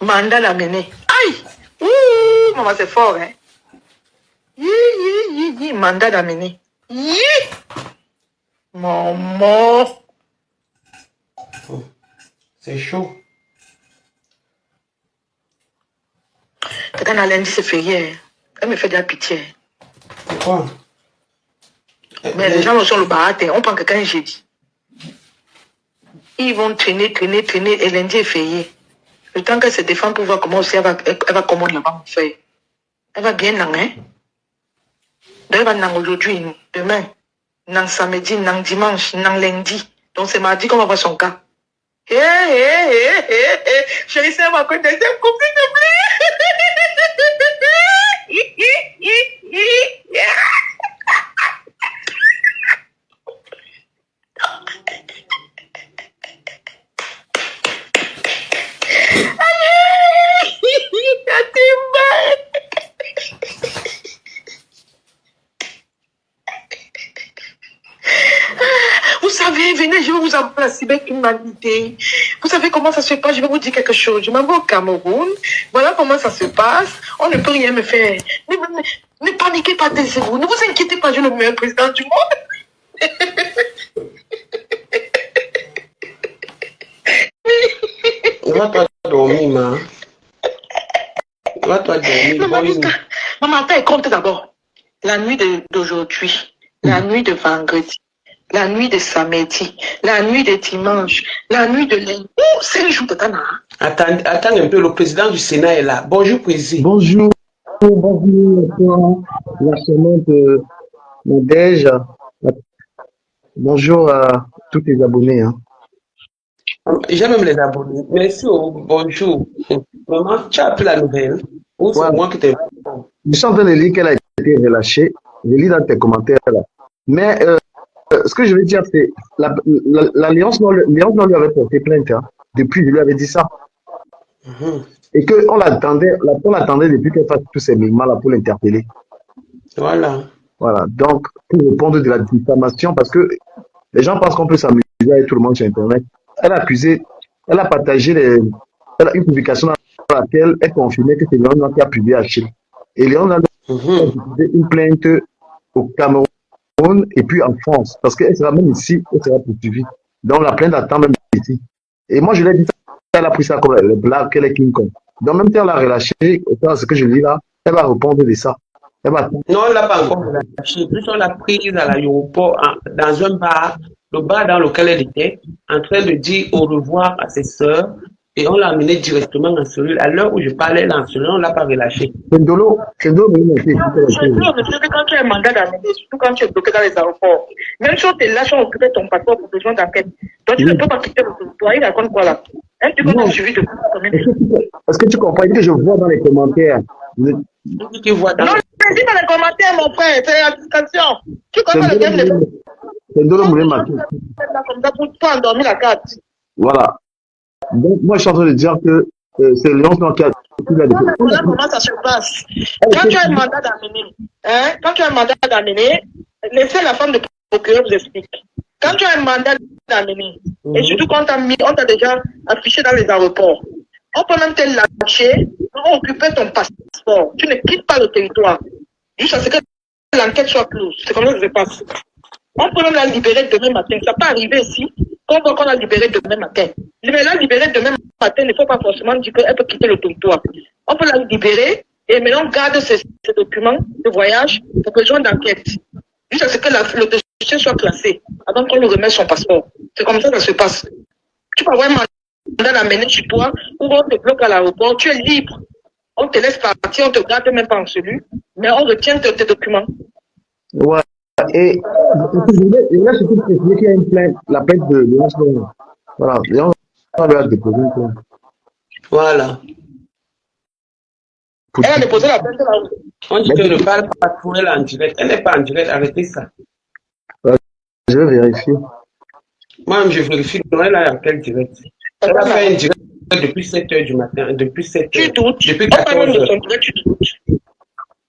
Mandat l'amener. Aïe! Ouh, maman, c'est fort, hein? Mandat d'amener. Maman. C'est chaud. Quand on a lundi, c'est férié. Elle me fait de la pitié. Pourquoi? Mais les gens sont le baraté. On prend quelqu'un jeudi. Ils vont traîner, et lundi est férié. Le temps qu'elle se défend pour voir comment aussi elle va commander là-bas, faire. Elle va bien nan, hein? Elle va nan aujourd'hui, demain, nan samedi, nan dimanche, nan lundi. Donc c'est mardi qu'on va voir son cas. Chérie, c'est ma deuxième coupe, s'il te plaît. Vous savez, venez, je vais vous apprendre la cybercriminalité. Vous savez comment ça se passe? Je vais vous dire quelque chose. Je m'en vais au Cameroun. Voilà comment ça se passe. On ne peut rien me faire. Ne paniquez pas, taisez-vous. Ne vous inquiétez pas, je suis le meilleur président du monde. Va-toi dormir, maman. Va-toi dormir. Maman, attends, et compte d'abord. La nuit d'aujourd'hui, la nuit de vendredi, la nuit de samedi, la nuit de dimanche, la nuit de lundi. Oh, 5 jours de Tana. Attends un peu, le président du Sénat est là. Bonjour, président. Bonjour. Bonjour, la charmante Nadège. Bonjour à tous les abonnés. Hein. J'ai même les abonnés. Merci, bonjour. Maman, tu as appris la nouvelle? Ou c'est moi qui t'ai... Je suis en train de lire qu'elle a été relâchée. Je lis dans tes commentaires là. Mais ce que je veux dire, c'est l'Alliance non lui avait porté plainte. Hein. Depuis, je lui avais dit ça. Et qu'on l'attendait depuis qu'elle fasse tous ces mouvements là pour l'interpeller. Voilà. Voilà. Donc, pour répondre de la diffamation, parce que les gens pensent qu'on peut s'amuser avec tout le monde sur Internet. Elle a partagé une publication dans laquelle elle confirmait que c'est Léon qui a publié Achille. Et Léon a déposé une plainte au Cameroun et puis en France, parce qu'elle sera même ici, elle sera poursuivie. Donc la plainte attend même ici. Et moi je l'ai dit, elle a pris ça comme le blague qu'elle est King Kong. Donc même si elle l'a relâché, ce que je lis là, elle va répondre de ça. Non, elle l'a pas encore relâché. Plus on l'a prise à l'aéroport, dans un bar, le bar dans lequel elle était, en train de dire au revoir à ses sœurs Et on l'a amené directement en cellule. À l'heure où je parlais, là, en cellule, on ne l'a pas relâché. Kendolo, Monsieur, quand tu as un mandat d'amener, surtout quand tu es bloqué dans les aéroports, même si on te lâche, on occupait ton passeport pour besoin d'enquête. Donc tu ne peux pas quitter le territoire. Il raconte quoi là? Tu non, comptes suivi de est-ce que tu comprends que je vois dans les commentaires? Tu vois dans non, je dis dans les commentaires, mon frère, c'est la discussion. Tu connais le thème de Kendolo Moulin Matou. comme ça pour endormir la carte. Voilà. Donc, moi, je suis en train de dire que c'est Léon qui a Voilà comment ça se passe. Quand tu as un mandat d'amener, laissez la femme de procureur vous explique. Quand tu as un mandat d'amener, et surtout quand on t'a déjà affiché dans les aéroports, on peut même te lâcher pour occuper ton passeport. Tu ne quittes pas le territoire. Juste à ce que l'enquête soit close. C'est comme ça que ça se passe. On peut même la libérer demain matin. Ça peut arriver ici qu'on voit qu'on l'a libérée demain matin. Mais la libérer demain matin, il ne faut pas forcément dire qu'elle peut quitter le territoire. On peut la libérer et maintenant on garde ces documents de voyage pour besoin d'enquête. Juste à ce que le dossier soit classé avant qu'on lui remette son passeport. C'est comme ça que ça se passe. Tu peux avoir un mandat d'amener chez toi ou on te bloque à l'aéroport, tu es libre. On te laisse partir, on te garde même pas en cellule, mais on retient tes documents. Ouais. Et là, c'est tout précisé qu'il y a une plainte, la plainte de Léon. Voilà. Léon va déposer une plainte. Voilà. Elle a déposé la plainte là. On dit qu'elle ne parle pas pour elle en direct. Elle n'est pas en direct. Arrêtez ça. Je vais vérifier. Moi, je vérifie. Elle a en quel direct? Elle a fait un direct depuis 7 h du matin. Depuis 7 h. Tu doutes. Depuis 14 h. Tu doutes.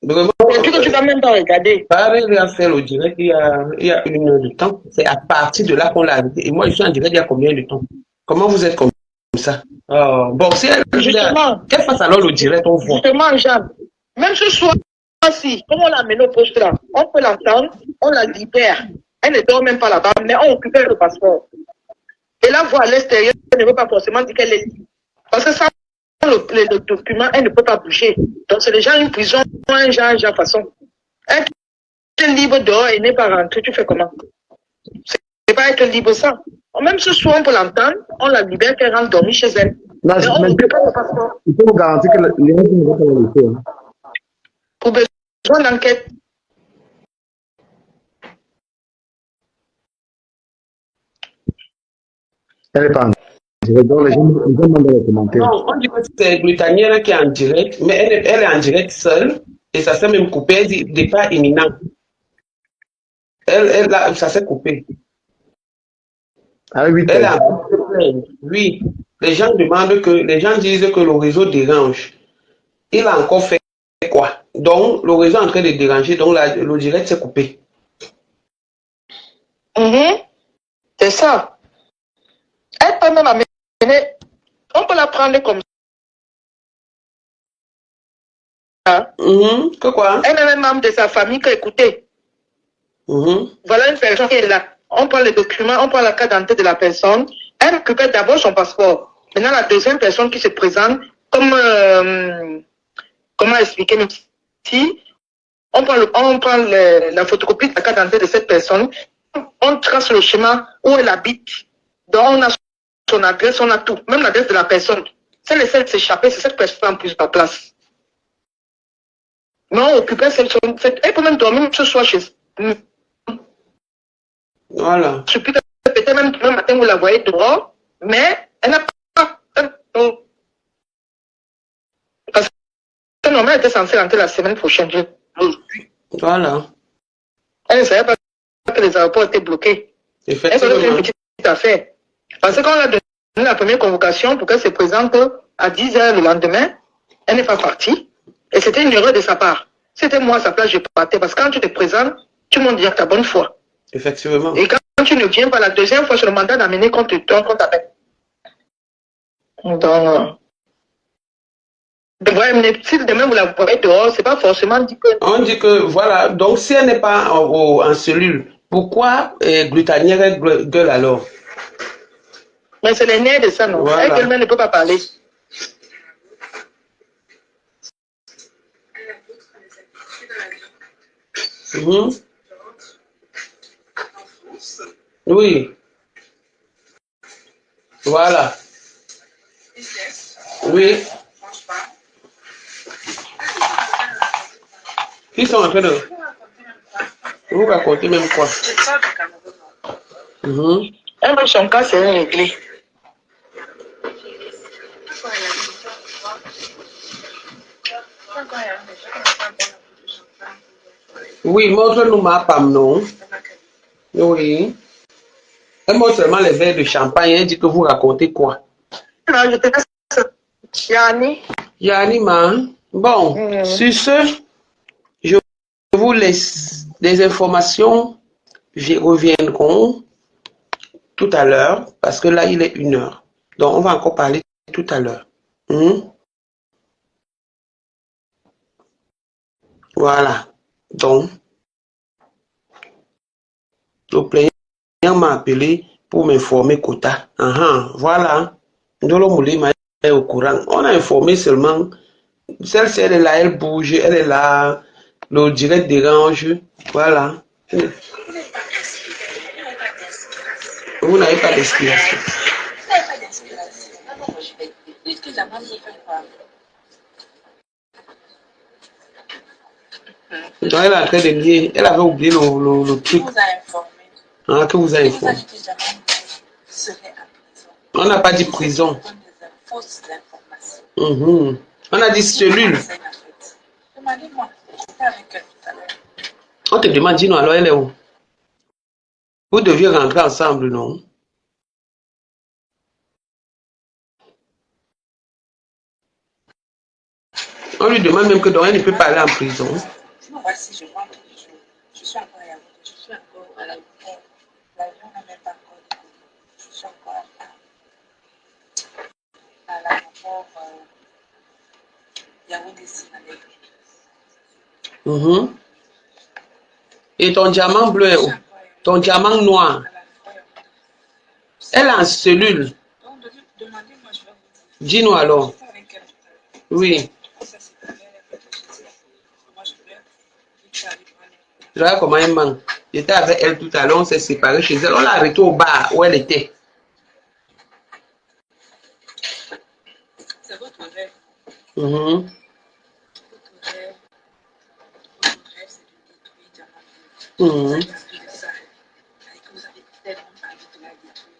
Vraiment, Et tu vas même pas regarder. pareil, à faire le direct il y a 1 heure de temps. C'est à partir de là qu'on l'a arrêté. Et moi, je suis en direct il y a combien de temps? Comment vous êtes comme ça? Bon, si elle qu'elle fasse alors le direct, on voit. Justement, Jean, même ce soir-ci, comme on l'a amené au poste là, on peut l'entendre, on la libère. Elle ne dort même pas là-bas, mais on occupe le passeport. Et la voix à l'extérieur ne veut pas forcément dire qu'elle est libre. Parce que ça, le document, elle ne peut pas bouger. Donc c'est déjà une prison, un genre façon. Elle est libre dehors et n'est pas rentrée, tu fais comment? C'est pas être libre ça. Même ce soir, on peut l'entendre, on la libère, qu'elle rentre dormir chez elle. Non, mais on occupe le passeport. Il faut vous garantir que Léon ne va pas la laisser. Hein. Pour besoin d'enquête. Elle n'est pas en direct. Donc, les gens demandent dans les commentaires. Non, on dit que c'est Britannière qui est en direct, mais elle est en direct seule, et ça s'est même coupé. Elle dit départ imminent. Ça s'est coupé. Ah oui, Elle a oui. Les gens disent que le réseau dérange. Il a encore fait quoi? Donc, le réseau est en train de déranger, donc le direct s'est coupé. C'est ça. Elle peut même amener, on peut la prendre comme ça. Que quoi? Elle est même membre de sa famille que écoutez. Voilà une personne qui est là. On prend les documents, on prend la carte d'identité de la personne. Elle récupère d'abord son passeport. Maintenant, la deuxième personne qui se présente, comme, comment expliquer ici, on prend la photocopie de la carte d'identité de cette personne, on trace le chemin où elle habite. Donc, on a son adresse, on a tout, même l'adresse de la personne. Si elle essaie de s'échapper, c'est cette personne en plus de la place. Mais on occupait elle peut même dormir ce soir chez elle. Voilà. Je peux peut-être même demain matin, vous la voyez dehors, mais elle n'a pas. Parce que normalement, elle était censée rentrer la semaine prochaine. Voilà. Elle ne savait pas que les aéroports étaient bloqués. Elle savait faire une petite affaire. Parce que quand on a donné la première convocation pour qu'elle se présente à 10 h le lendemain, elle n'est pas partie. Et c'était une erreur de sa part. C'était moi à sa place, je partais. Parce que quand tu te présentes, tout le monde dit à ta bonne foi. Effectivement. Et quand tu ne viens pas la deuxième fois sur le mandat d'amener qu'on t'appelle. Donc, si demain vous la voyez dehors, c'est pas forcément dit que. On dit que, voilà, donc si elle n'est pas en cellule, pourquoi Glutanière gueule alors? Mais c'est les nerfs de ça, non? Voilà. Elle ne peut pas parler. Oui. Voilà. Oui. Ils sont en train de vous raconter même quoi. Un peu son cas, c'est réglé. Oui, montre-nous ma femme, non? Oui. Elle montre seulement les verres de champagne. Elle dit que vous racontez quoi? Non, je te laisse. Yanni. Yanni, bon, sur ce, je vous laisse des informations. Reviendront tout à l'heure, parce que là, il est 1h. Donc, on va encore parler tout à l'heure. Voilà. Donc, le plaignant m'a appelé pour m'informer quota. Voilà. Ndolo Moulima est au courant. On a informé seulement. Celle-ci, elle est là, elle bouge, elle est là. Le direct dérange. Voilà. Vous n'avez pas d'inspiration. Donc, elle est en train de nier. Elle avait oublié le truc. Que vous a informé. On n'a pas dit prison. On a dit cellule. On te demande, dis-nous alors, elle est où? Vous deviez rentrer ensemble, non? On lui demande même que donc elle ne peut pas aller en prison. Je suis encore à Yaoundé, je suis encore à l'aéroport. L'avion n'a même pas encore décollé. Je suis encore à l'aéroport Yaoundé-Simalé. Et ton diamant bleu est où? Ton diamant noir. Elle est en cellule. Dis-nous alors. Oui. Je vois comment elle manque. J'étais avec elle tout à l'heure, on s'est séparés chez elle. On l'a arrêtée au bar où elle était. C'est votre rêve. Mhm. Votre rêve, c'est de détruire Diamant. Vous avez envie de ça. Et que vous avez tellement envie de la détruire.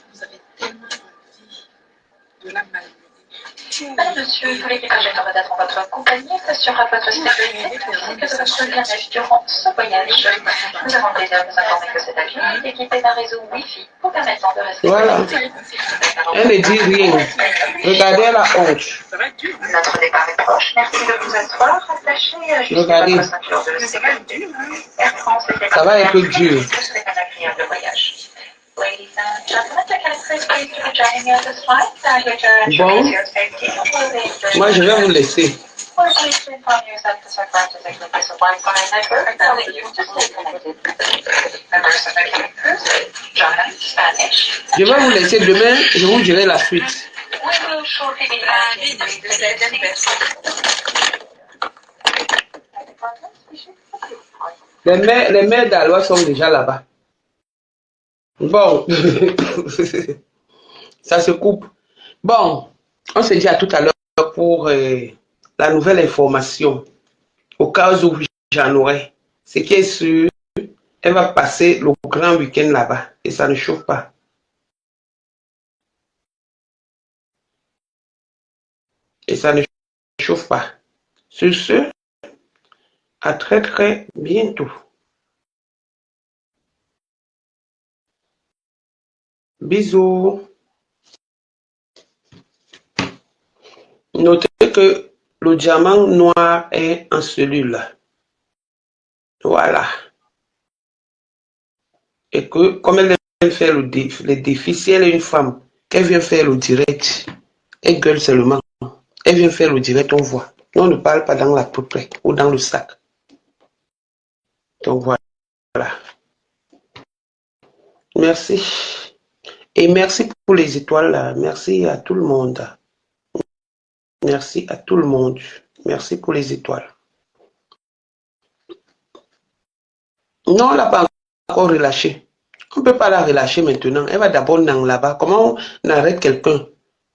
Vous avez tellement envie de la malmener. Madame, monsieur, tous les équipages dans votre compagnie s'assurera de votre sécurité ainsi que de votre bien-être durant ce voyage. Nous avons le plaisir de vous informer que cet avion est équipé d'un réseau Wi-Fi vous permettant de rester connecté. Elle ne dit rien. Regardez la honte. Notre départ est proche. Merci de vous asseoir, attaché et ajustez votre ceinture de sécurité. Air France est Ça va être dur. vous souhaite un agréable voyage. Ladies and gentlemen, the captain is pleased to be joining you on this flight. Here to ensure your safety. Moi, je vais vous laisser. We're pleased to inform you that this aircraft is equipped with a Wi-Fi network allowing you to stay connected. Members of the cabin crew speak German, Spanish. Je vais vous laisser demain, je vous dirai la suite. We will shortly be landing the second vessel. Les maires d'Alois sont déjà là-bas. Bon, ça se coupe. Bon, on se dit à tout à l'heure pour la nouvelle information. Au cas où j'en aurai. Ce qui est sûr, elle va passer le grand week-end là-bas. Et ça ne chauffe pas. Et ça ne chauffe pas. Sur ce, à très très bientôt. Bisous. Notez que le diamant noir est en cellule. Voilà. Et que comme elle vient faire le défi, si elle est une femme, qu'elle vient faire le direct, elle gueule seulement. Elle vient faire le direct, on voit. On ne parle pas dans la poupée ou dans le sac. Donc voilà. Merci. Et merci pour les étoiles. Merci à tout le monde. Merci à tout le monde. Merci pour les étoiles. Non, on ne l'a pas encore relâchée. On ne peut pas la relâcher maintenant. Elle va d'abord dans là-bas. Comment on arrête quelqu'un?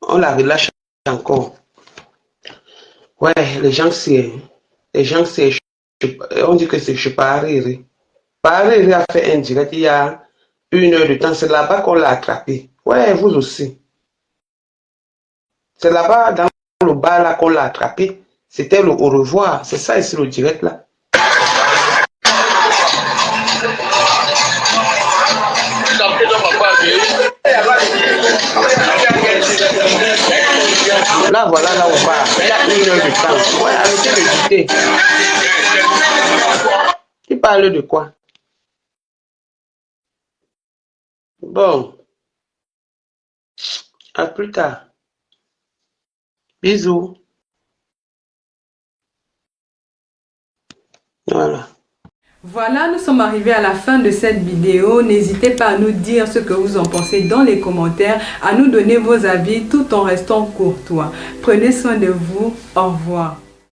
On la relâche encore. Ouais, les gens, c'est... On dit que c'est Chupariri. Pariri a fait un direct il y a 1 heure de temps. C'est là-bas qu'on l'a attrapé. Ouais, vous aussi. C'est là-bas, dans le bar là qu'on l'a attrapé. C'était le au revoir. C'est ça ici le direct là. Là, voilà, là, au bar. Il y a 1 heure de temps. Ouais, arrêtez de douter. Il parle de quoi? Bon. À plus tard. Bisous. Voilà. Voilà, nous sommes arrivés à la fin de cette vidéo. N'hésitez pas à nous dire ce que vous en pensez dans les commentaires, à nous donner vos avis tout en restant courtois. Prenez soin de vous. Au revoir.